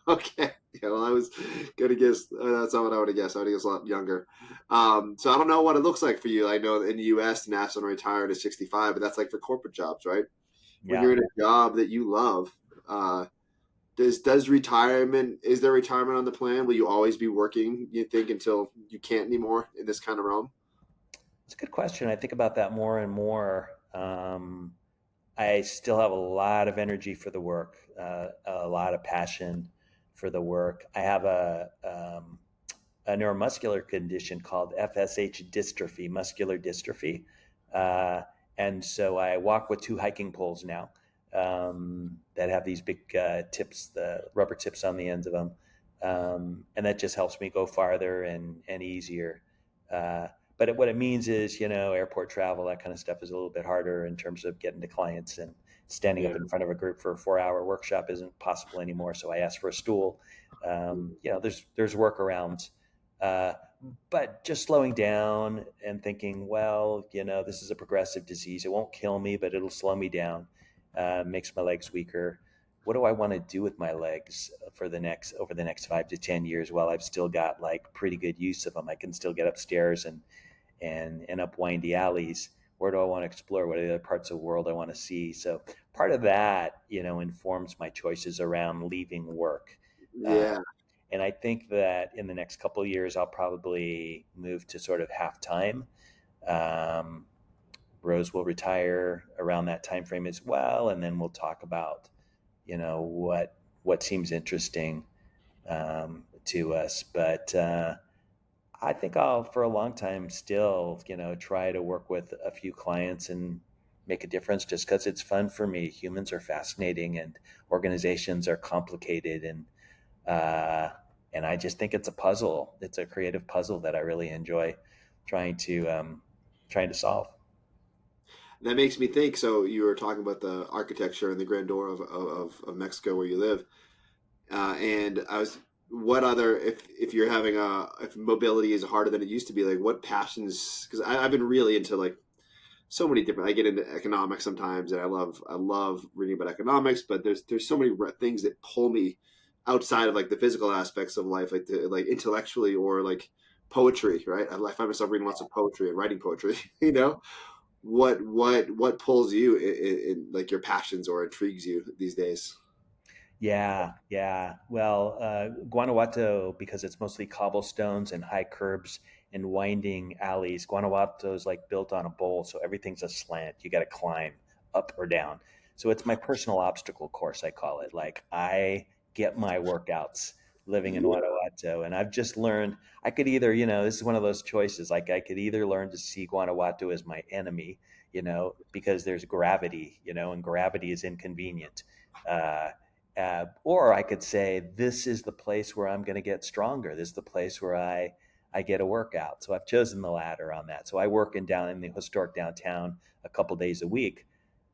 Okay. Yeah, well, I was going to guess, that's not what I would have guessed. I would have guessed a lot younger. So I don't know what it looks like for you. I know in the U.S., the national retirement is 65, but that's like for corporate jobs, right? When Yeah. you're in a job that you love, does retirement, is there retirement on the plan? Will you always be working, you think, until you can't anymore in this kind of realm? It's a good question. I think about that more and more. I still have a lot of energy for the work, a lot of passion for the work. I have a neuromuscular condition called FSH dystrophy, muscular dystrophy. And so I walk with 2 hiking poles now that have these big tips, the rubber tips on the ends of them. And that just helps me go farther and easier. But what it means is, airport travel, that kind of stuff is a little bit harder in terms of getting to clients, and standing up in front of a group for a 4-hour workshop isn't possible anymore. So I asked for a stool. There's workarounds. But just slowing down and thinking, well, this is a progressive disease. It won't kill me, but it'll slow me down, makes my legs weaker. What do I want to do with my legs over the next 5 to 10 years? Well, I've still got like pretty good use of them. I can still get upstairs and up windy alleys. Where do I want to explore? What are the other parts of the world I want to see? So part of that, informs my choices around leaving work. Yeah. And I think that in the next couple of years, I'll probably move to sort of half time. Rose will retire around that time frame as well, and then we'll talk about, what seems interesting to us. But I think I'll, for a long time, still, try to work with a few clients and make a difference, just because it's fun for me. Humans are fascinating, and organizations are complicated, and I just think it's a puzzle. It's a creative puzzle that I really enjoy trying to solve. That makes me think. So you were talking about the architecture and the grandeur of Mexico where you live. And I was, what other, if you're having if mobility is harder than it used to be, like what passions, because I've been really into like so many different, I get into economics sometimes, and I love reading about economics, but there's so many things that pull me outside of like the physical aspects of life, like intellectually, or like poetry, right? I find myself reading lots of poetry and writing poetry, what pulls you in like your passions or intrigues you these days? Yeah. Well, Guanajuato, because it's mostly cobblestones and high curbs and winding alleys. Guanajuato is like built on a bowl, so everything's a slant. You got to climb up or down. So it's my personal obstacle course, I call it. Like, I get my workouts living in Guanajuato, and I've just learned I could either, this is one of those choices. Like, I could either learn to see Guanajuato as my enemy, because there's gravity, and gravity is inconvenient. Or I could say, this is the place where I'm going to get stronger. This is the place where I get a workout. So I've chosen the latter on that. So I work in the historic downtown a couple days a week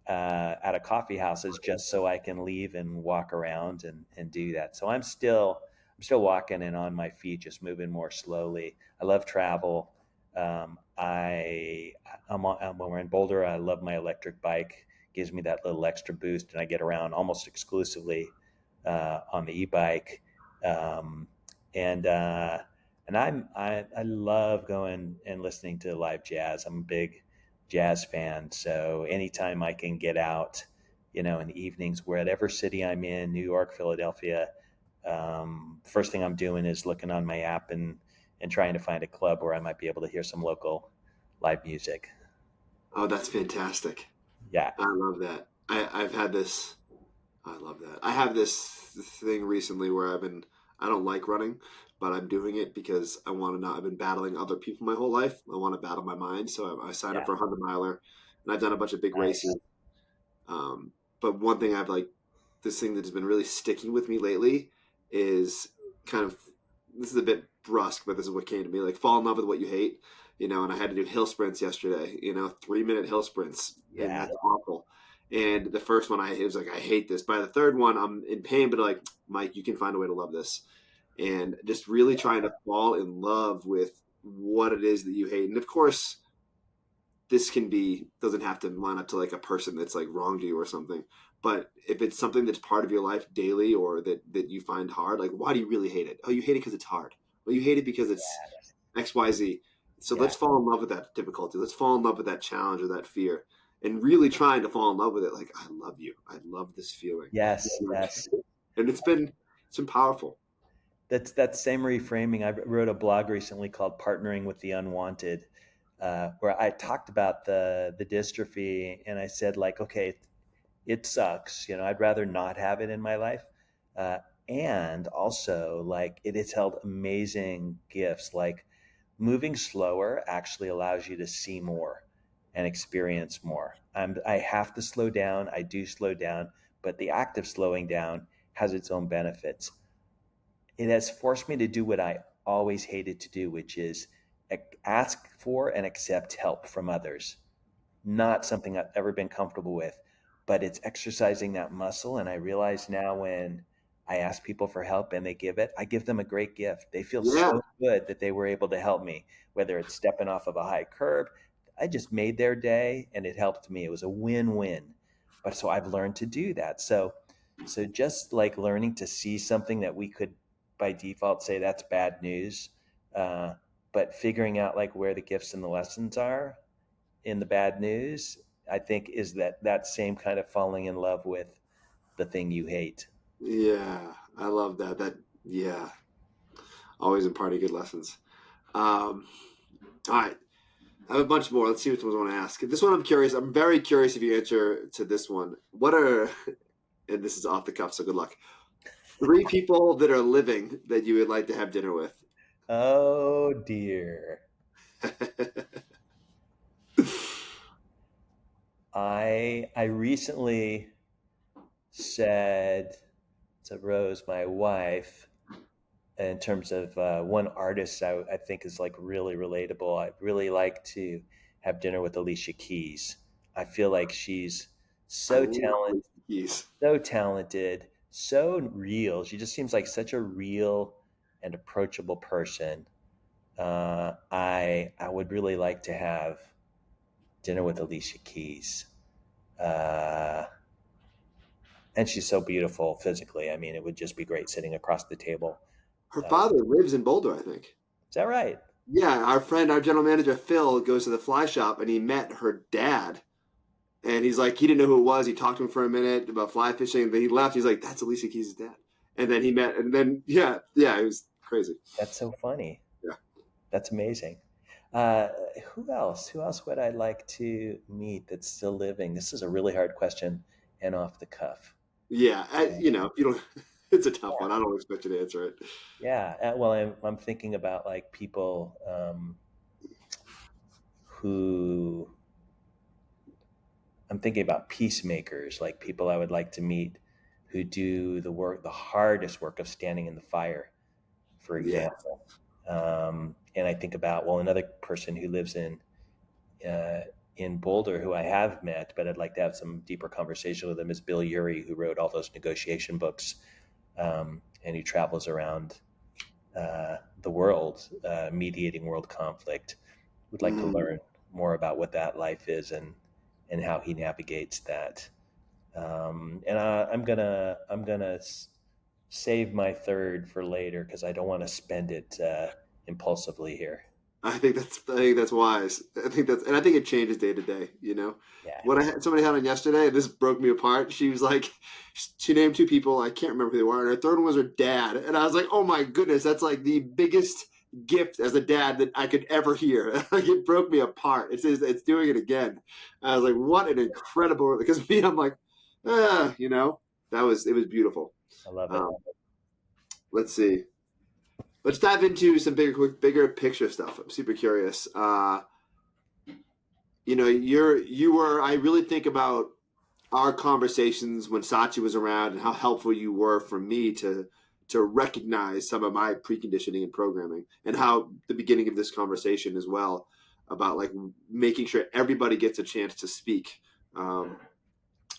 at a coffee houses, just so I can leave and walk around and do that. So I'm still walking and on my feet, just moving more slowly. I love travel. When we're in Boulder, I love my electric bike. gives me that little extra boost, and I get around almost exclusively on the e-bike. Um, and I love going and listening to live jazz. I'm a big jazz fan, so anytime I can get out, in the evenings, wherever city I'm in, New York, Philadelphia, first thing I'm doing is looking on my app and trying to find a club where I might be able to hear some local live music. Oh, that's fantastic. Yeah. I love that. I've had this. I love that. I have this thing recently where I don't like running, but I'm doing it because I want to not. I've been battling other people my whole life. I want to battle my mind. So I signed up Yeah. for a 100 miler, and I've done a bunch of big Nice. races. But one thing this thing that has been really sticking with me lately is kind of, this is a bit brusque, but this is what came to me, like fall in love with what you hate, and I had to do hill sprints yesterday, 3-minute hill sprints, and Yeah. that's awful. And the first one it was like, I hate this. By the third one, I'm in pain, but like, Mike, you can find a way to love this. And just really trying to fall in love with what it is that you hate. And of course, this doesn't have to line up to like a person that's like wronged you or something. But if it's something that's part of your life daily or that you find hard, like, why do you really hate it? Oh, you hate it because it's hard. Well, you hate it because it's XYZ. So let's fall in love with that difficulty. Let's fall in love with that challenge or that fear, and really trying to fall in love with it. Like, I love you. I love this feeling. Yes. And it's been powerful. That's that same reframing. I wrote a blog recently called "Partnering with the Unwanted," where I talked about the dystrophy, and I said, like, okay, it sucks. I'd rather not have it in my life, and also, like, it has held amazing gifts. Like, moving slower actually allows you to see more and experience more. I have to slow down. I do slow down, but the act of slowing down has its own benefits. It has forced me to do what I always hated to do, which is ask for and accept help from others. Not something I've ever been comfortable with, but it's exercising that muscle. And I realize now when I ask people for help and they give it, I give them a great gift. They feel so good that they were able to help me, whether it's stepping off of a high curb. I just made their day and it helped me. It was a win-win. But so I've learned to do that. So just like learning to see something that we could by default say that's bad news, but figuring out like where the gifts and the lessons are in the bad news, I think is that same kind of falling in love with the thing you hate. Yeah, I love that. Yeah, always imparting good lessons. All right, I have a bunch more. Let's see which ones I want to ask. This one I'm curious. I'm very curious if you answer to this one. What are, and this is off the cuff, so good luck. 3 people that are living that you would like to have dinner with. Oh dear. I recently said to Rose, my wife, in terms of one artist I think is like really relatable. I'd really like to have dinner with Alicia Keys. I feel like she's so talented, so real. She just seems like such a real and approachable person. I would really like to have dinner with Alicia Keys. And she's so beautiful physically. I mean, it would just be great sitting across the table. Her father lives in Boulder, I think. Is that right? Yeah, our general manager, Phil, goes to the fly shop, and he met her dad. And he's like, he didn't know who it was. He talked to him for a minute about fly fishing, and then he left. He's like, that's Alicia Keys' dad. And then he met, and then, yeah, it was crazy. That's so funny. Yeah. That's amazing. Who else? Who else would I like to meet that's still living? This is a really hard question and off the cuff. Yeah, you don't. It's a tough one. I don't expect you to answer it. Yeah, well, I'm thinking about like people who I'm thinking about peacemakers, like people I would like to meet who do the hardest work of standing in the fire, for example. And I think about, another person who lives in Boulder who I have met, but I'd like to have some deeper conversation with him, is Bill Urey, who wrote all those negotiation books, and he travels around the world, mediating world conflict. Would like to learn more about what that life is and and how he navigates that. And I'm gonna save my third for later because I don't want to spend it impulsively here. I think that's wise. I think it changes day to day. Yeah. What somebody had on yesterday, and this broke me apart. She was like, she named two people. I can't remember who they were, and her third one was her dad. And I was like, oh my goodness, that's like the biggest gift as a dad that I could ever hear. Like, it broke me apart. It's doing it again. I was like, what an incredible. Because me, I'm like, it was beautiful. I love it. Let's see. Let's dive into some bigger picture stuff. I'm super curious. I really think about our conversations when Sachi was around and how helpful you were for me to recognize some of my preconditioning and programming, and how the beginning of this conversation as well about like making sure everybody gets a chance to speak. I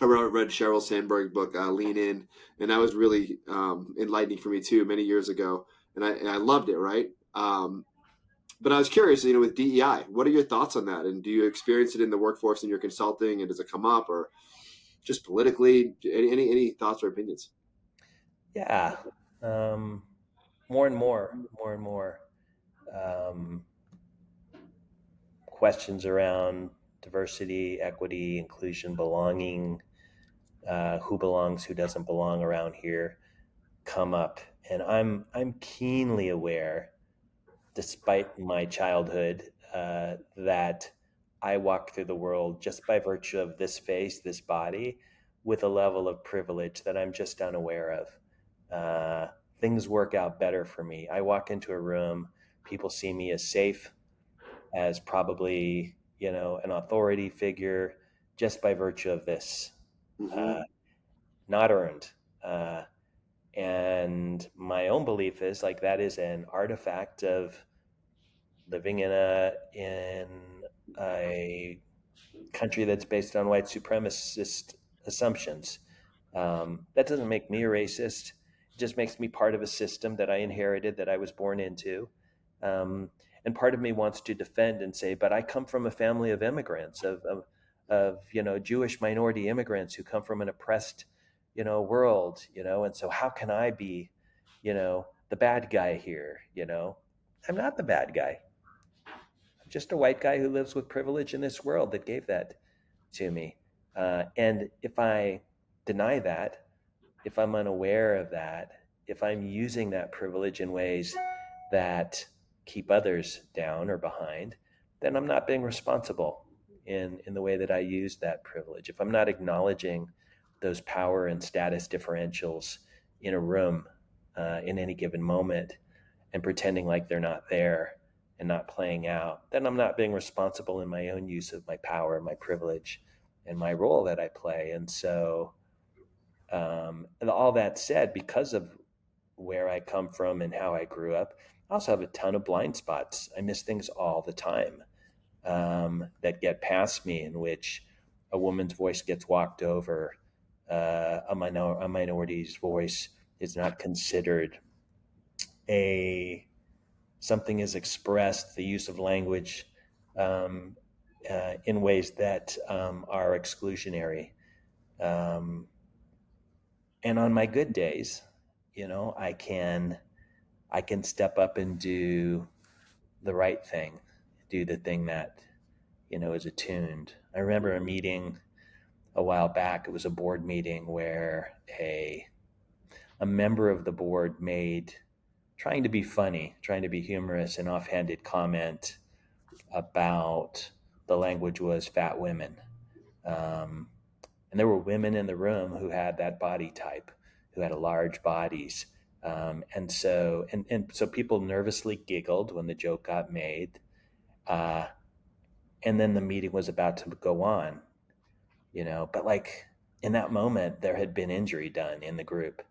read Sheryl Sandberg's book, Lean In, and that was really enlightening for me too many years ago, and I loved it, right? But I was curious, with DEI, what are your thoughts on that? And do you experience it in the workforce in your consulting, and does it come up, or just politically? Any thoughts or opinions? Yeah. More and more questions around diversity, equity, inclusion, belonging, who belongs, who doesn't belong around here come up. And I'm keenly aware, despite my childhood, that I walk through the world just by virtue of this face, this body, with a level of privilege that I'm just unaware of. Things work out better for me. I walk into a room, people see me as safe, as probably, an authority figure, just by virtue of this, Mm-hmm. not earned. And my own belief is like that is an artifact of living in a country that's based on white supremacist assumptions. That doesn't make me a racist. It just makes me part of a system that I inherited, that I was born into. And part of me wants to defend and say, but I come from a family of immigrants, of Jewish minority immigrants who come from an oppressed, world, and so how can I be, the bad guy here? I'm not the bad guy. I'm just a white guy who lives with privilege in this world that gave that to me. And if I deny that, if I'm unaware of that, if I'm using that privilege in ways that keep others down or behind, then I'm not being responsible in the way that I use that privilege. If I'm not acknowledging those power and status differentials in a room in any given moment and pretending like they're not there and not playing out, then I'm not being responsible in my own use of my power, my privilege, and my role that I play. And so, and all that said, because of where I come from and how I grew up, I also have a ton of blind spots. I miss things all the time that get past me, in which a woman's voice gets walked over, a minority's voice is not considered, something is expressed, the use of language in ways that are exclusionary. And on my good days, I can step up and do the right thing, do the thing that, is attuned. I remember a meeting a while back. It was a board meeting where a member of the board made, trying to be funny, trying to be humorous, an offhanded comment about the language was fat women. And there were women in the room who had that body type, who had large bodies. And so people nervously giggled when the joke got made. And then the meeting was about to go on, but like in that moment, there had been injury done in the group.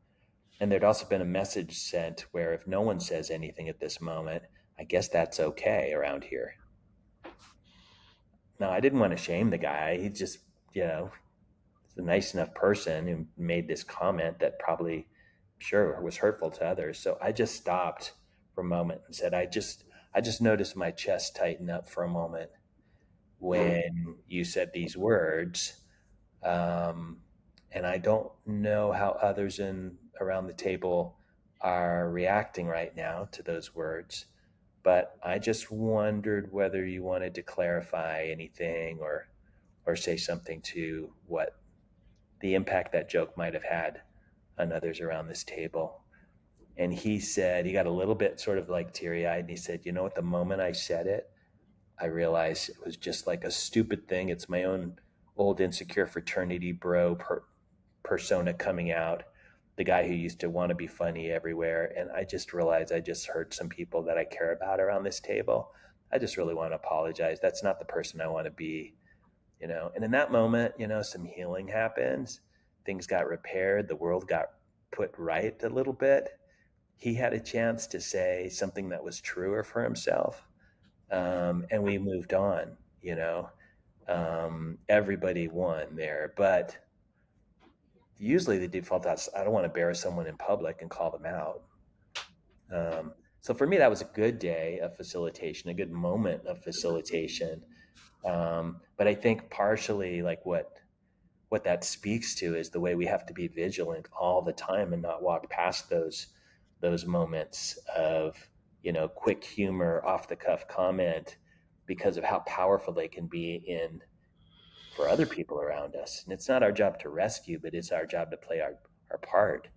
And there'd also been a message sent where if no one says anything at this moment, I guess that's okay around here. Now, I didn't want to shame the guy. He just, a nice enough person who made this comment that probably, sure, was hurtful to others. So I just stopped for a moment and said, I just noticed my chest tighten up for a moment when you said these words. Um, and I don't know how others around the table are reacting right now to those words, but I just wondered whether you wanted to clarify anything or say something to what the impact that joke might have had on others around this table. And he said, he got a little bit sort of like teary eyed, and he said, at the moment I said it, I realized it was just like a stupid thing. It's my own old insecure fraternity bro persona coming out, the guy who used to want to be funny everywhere. And I just realized I just hurt some people that I care about around this table. I just really want to apologize. That's not the person I want to be, And in that moment, some healing happens. Things got repaired. The world got put right a little bit. He had a chance to say something that was truer for himself. And we moved on, everybody won there, but usually the default is I don't want to embarrass someone in public and call them out. So for me, that was a good day of facilitation, a good moment of facilitation. But I think partially like what that speaks to is the way we have to be vigilant all the time and not walk past those moments of, quick humor, off the cuff comment, because of how powerful they can be for other people around us. And it's not our job to rescue, but it's our job to play our part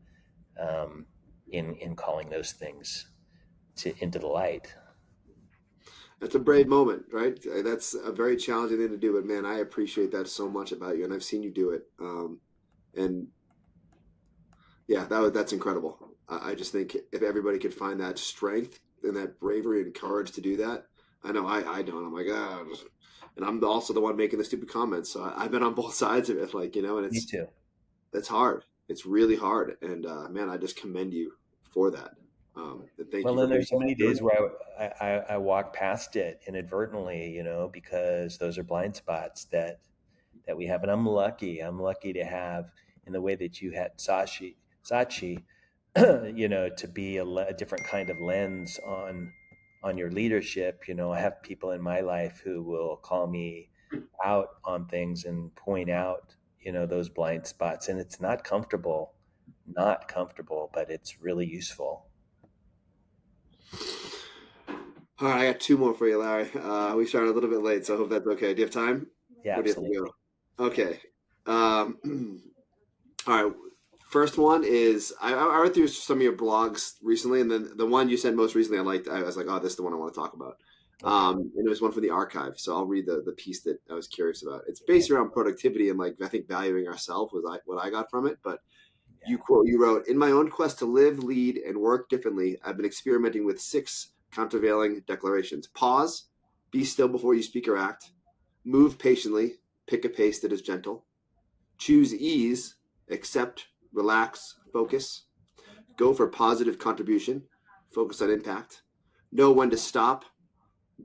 in calling those things into the light. That's a brave moment, right? That's a very challenging thing to do, but man, I appreciate that so much about you, and I've seen you do it. And yeah, that's incredible. I just think if everybody could find that strength and that bravery and courage to do that, I know I don't. I'm like, and I'm also the one making the stupid comments. So I've been on both sides of it, and Me too. that's hard. It's really hard, and man, I just commend you for that. And thank Well, you for then being there's so many days where I walk past it inadvertently, because those are blind spots that we have. And I'm lucky. I'm lucky to have, in the way that you had Sachi, to be a different kind of lens on your leadership. I have people in my life who will call me out on things and point out, those blind spots. And it's not comfortable, but it's really useful. All right, I got two more for you, Larry. We started a little bit late, so I hope that's okay. Do you have time? Yeah, Or do you have to absolutely. go? Okay. All right. First one is I read through some of your blogs recently, and then the one you sent most recently I liked. I was like, oh, this is the one I want to talk about. Okay. And it was one from the archive, so I'll read the piece that I was curious about. It's based around productivity and I think valuing ourselves was what I got from it. But you wrote, in my own quest to live, lead, and work differently, I've been experimenting with 6 countervailing declarations. Pause, be still before you speak or act, move patiently, pick a pace that is gentle, choose ease, accept, relax, focus, go for positive contribution, focus on impact, know when to stop,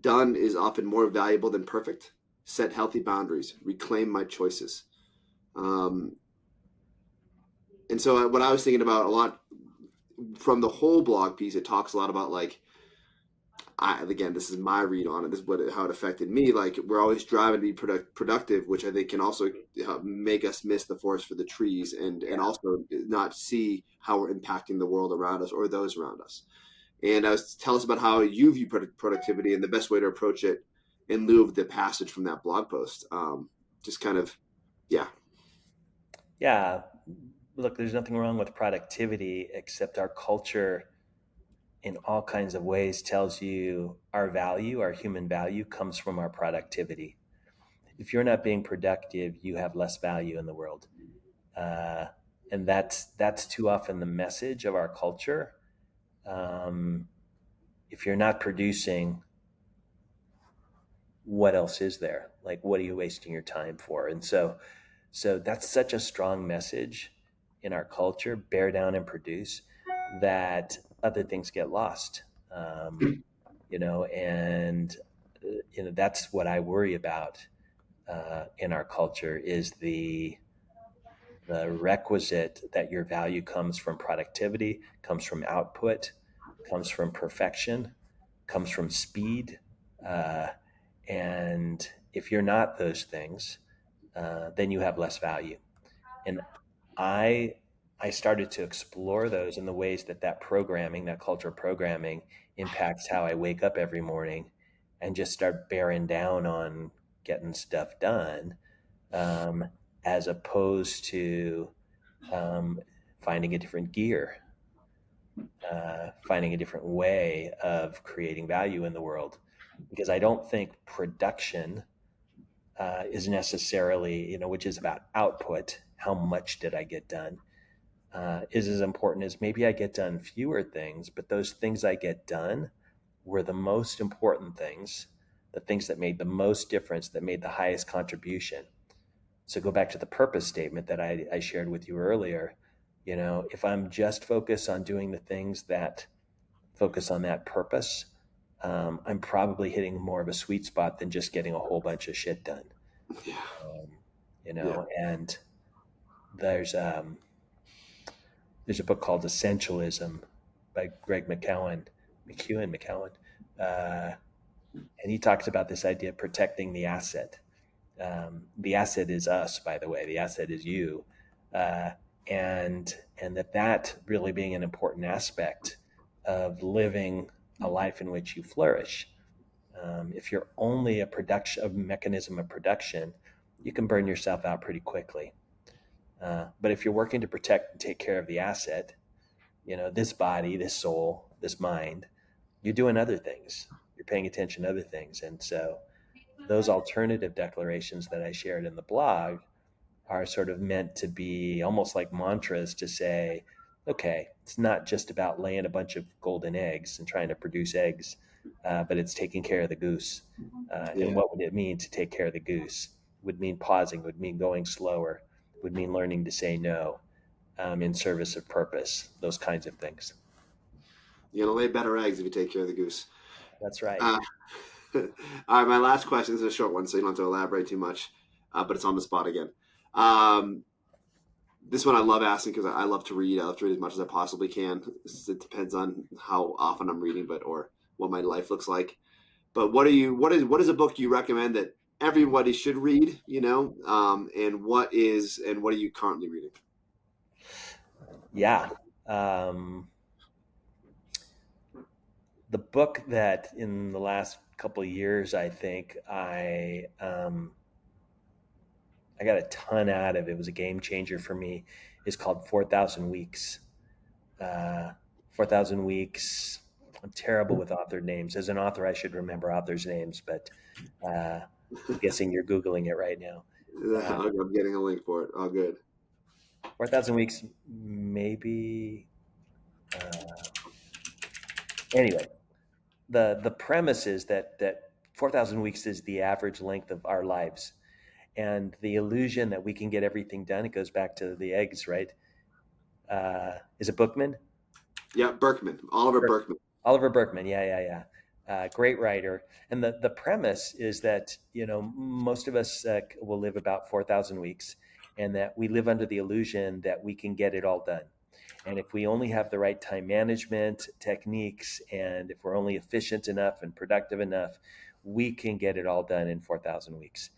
done is often more valuable than perfect, set healthy boundaries, reclaim my choices. And so what I was thinking about a lot from the whole blog piece, it talks a lot about again, this is my read on it. This is how it affected me. We're always driving to be productive, which I think can also make us miss the forest for the trees and also not see how we're impacting the world around us or those around us. And tell us about how you view productivity and the best way to approach it in lieu of the passage from that blog post. Just kind of, yeah. Yeah. Look, there's nothing wrong with productivity, except our culture in all kinds of ways tells you our human value comes from our productivity. If you're not being productive, you have less value in the world. And that's too often the message of our culture. If you're not producing, what else is there? What are you wasting your time for? And so that's such a strong message in our culture, bear down and produce, that other things get lost. And that's what I worry about in our culture is the requisite that your value comes from productivity, comes from output, comes from perfection, comes from speed, and if you're not those things, then you have less value. And I I started to explore those in the ways that programming, that cultural programming, impacts how I wake up every morning, and just start bearing down on getting stuff done, um, as opposed to um, finding a different gear, finding a different way of creating value in the world. Because I don't think production is necessarily, which is about output, how much did I get done, is as important as maybe I get done fewer things, but those things I get done were the most important things, the things that made the most difference, that made the highest contribution. So go back to the purpose statement that I shared with you earlier. If I'm just focused on doing the things that focus on that purpose, I'm probably hitting more of a sweet spot than just getting a whole bunch of shit done. Yeah. Yeah. And there's there's a book called Essentialism by Greg McKeown, and he talks about this idea of protecting the asset. The asset is us, by the way. The asset is you, uh, and that really being an important aspect of living a life in which you flourish. If you're only a mechanism of production, you can burn yourself out pretty quickly. But if you're working to protect and take care of the asset, this body, this soul, this mind, you're doing other things. You're paying attention to other things. And so those alternative declarations that I shared in the blog are sort of meant to be almost like mantras to say, okay, it's not just about laying a bunch of golden eggs and trying to produce eggs, but it's taking care of the goose. Yeah. And what would it mean to take care of the goose? Would mean pausing, would mean going slower, would mean learning to say no, in service of purpose, those kinds of things. You're going to lay better eggs if you take care of the goose. That's right. All right, my last question is a short one, so you don't have to elaborate too much, but it's on the spot again. This one I love asking because I love to read. I love to read as much as I possibly can. It depends on how often I'm reading, or what my life looks like. But what is a book you recommend that everybody should read? And what are you currently reading? Yeah. The book that in the last couple of years, I think I got a ton out of, it was a game changer for me, is called 4,000 Weeks. 4,000 Weeks. I'm terrible with author names. As an author, I should remember authors' names, but I'm guessing you're Googling it right now. I'm getting a link for it. Oh, good. 4,000 Weeks, maybe. Anyway, the premise is that 4,000 weeks is the average length of our lives, and the illusion that we can get everything done. It goes back to the eggs, right? Is it Bookman? Yeah, Berkman, Oliver Berkman. Oliver Berkman, yeah. Great writer. And the premise is that most of us will live about 4,000 weeks, and that we live under the illusion that we can get it all done. And if we only have the right time management techniques, and if we're only efficient enough and productive enough, we can get it all done in 4,000 weeks.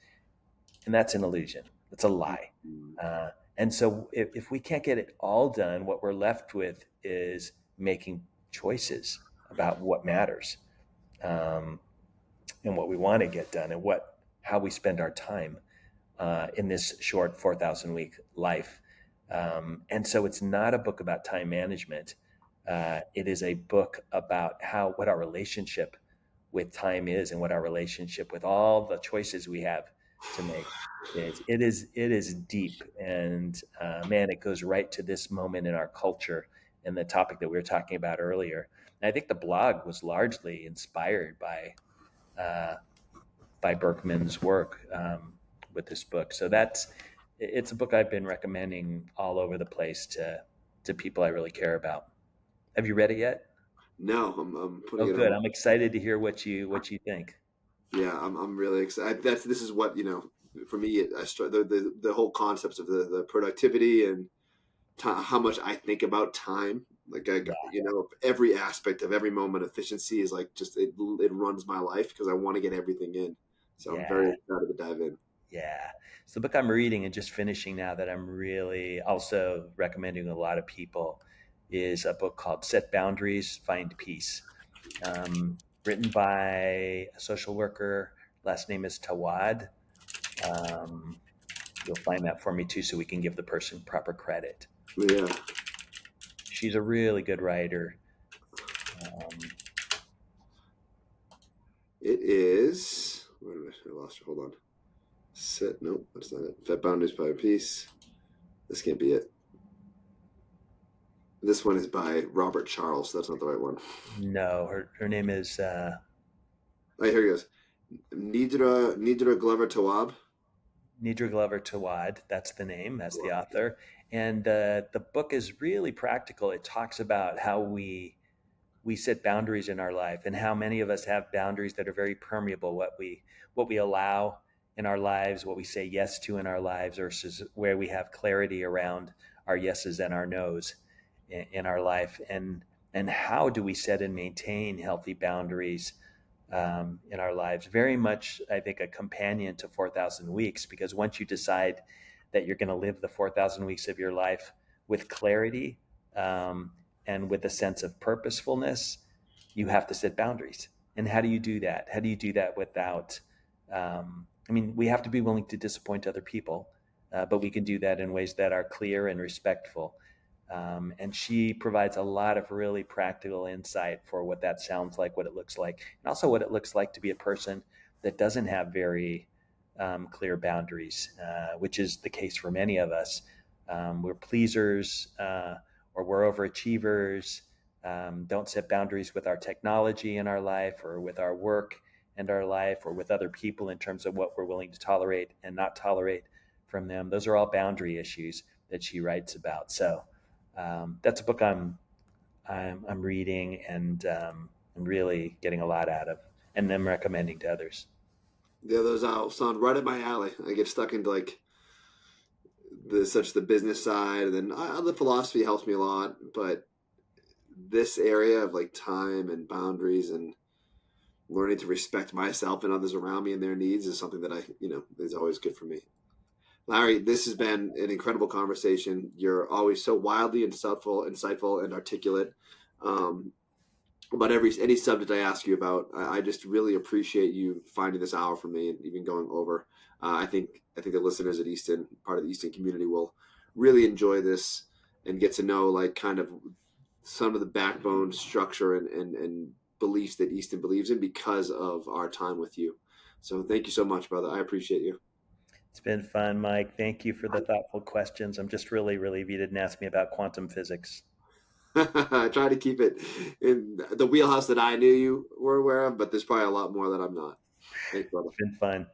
And that's an illusion. That's a lie. And so if we can't get it all done, what we're left with is making choices about what matters, and what we want to get done, and how we spend our time in this short 4,000 week life. And so it's not a book about time management. It is a book about what our relationship with time is, and what our relationship with all the choices we have to make is. It is deep, and man, it goes right to this moment in our culture and the topic that we were talking about earlier. And I think the blog was largely inspired by Berkman's work with this book. So it's a book I've been recommending all over the place to people I really care about. Have you read it yet? No, I'm putting it good. on. I'm excited to hear what you think. Yeah, I'm really excited. This is what, for me, the whole concepts of the productivity and how much I think about time. Like every aspect of every moment, efficiency is like it runs my life because I want to get everything in. So I'm very Yeah. excited to dive in. Yeah. So the book I'm reading and just finishing now that I'm really also recommending a lot of people is a book called Set Boundaries, Find Peace, written by a social worker. Last name is Tawad. Um, you'll find that for me too, so we can give the person proper credit. Yeah, She's a really good writer. Um, it is. Wait a minute, I lost it. Hold on. Set. Nope, that's not it. Set boundaries by a piece. This can't be it. This one is by Robert Charles. That's not the right one. no, her name is Oh, here he goes. Nidra Glover Tawab. Nidra Glover Tawad. That's the name. That's the Tawab. author. And the book is really practical. It talks about how we set boundaries in our life and how many of us have boundaries that are very permeable. What we allow in our lives, what we say yes to in our lives, versus where we have clarity around our yeses and our nos in our life, and how do we set and maintain healthy boundaries in our lives. Very much, I think, a companion to 4,000 Weeks, because once you decide that you're going to live the 4,000 weeks of your life with clarity um, and with a sense of purposefulness, you have to set boundaries. And how do you do that? How do you do that without? I mean, we have to be willing to disappoint other people, but we can do that in ways that are clear and respectful. And she provides a lot of really practical insight for what that sounds like, what it looks like, and also what it looks like to be a person that doesn't have very clear boundaries, which is the case for many of us. We're pleasers or we're overachievers, don't set boundaries with our technology in our life or with our work and our life or with other people in terms of what we're willing to tolerate and not tolerate from them. Those are all boundary issues that she writes about. So that's a book I'm reading and I'm really getting a lot out of, and I'm recommending to others. Yeah, those all sound right up my alley. I get stuck into like the business side, and then the philosophy helps me a lot. But this area of like time and boundaries and learning to respect myself and others around me and their needs is something that is always good for me. Larry, this has been an incredible conversation. You're always so wildly insightful, and articulate. Um, about any subject I ask you about. I just really appreciate you finding this hour for me and even going over. I think the listeners at Easton, part of the Easton community, will really enjoy this and get to know like kind of some of the backbone structure and beliefs that Easton believes in because of our time with you. So thank you so much, brother. I appreciate you. It's been fun, Mike. Thank you for the thoughtful questions. I'm just really relieved you didn't ask me about quantum physics. I try to keep it in the wheelhouse that I knew you were aware of, but there's probably a lot more that I'm not. Thanks, brother. It's been fun.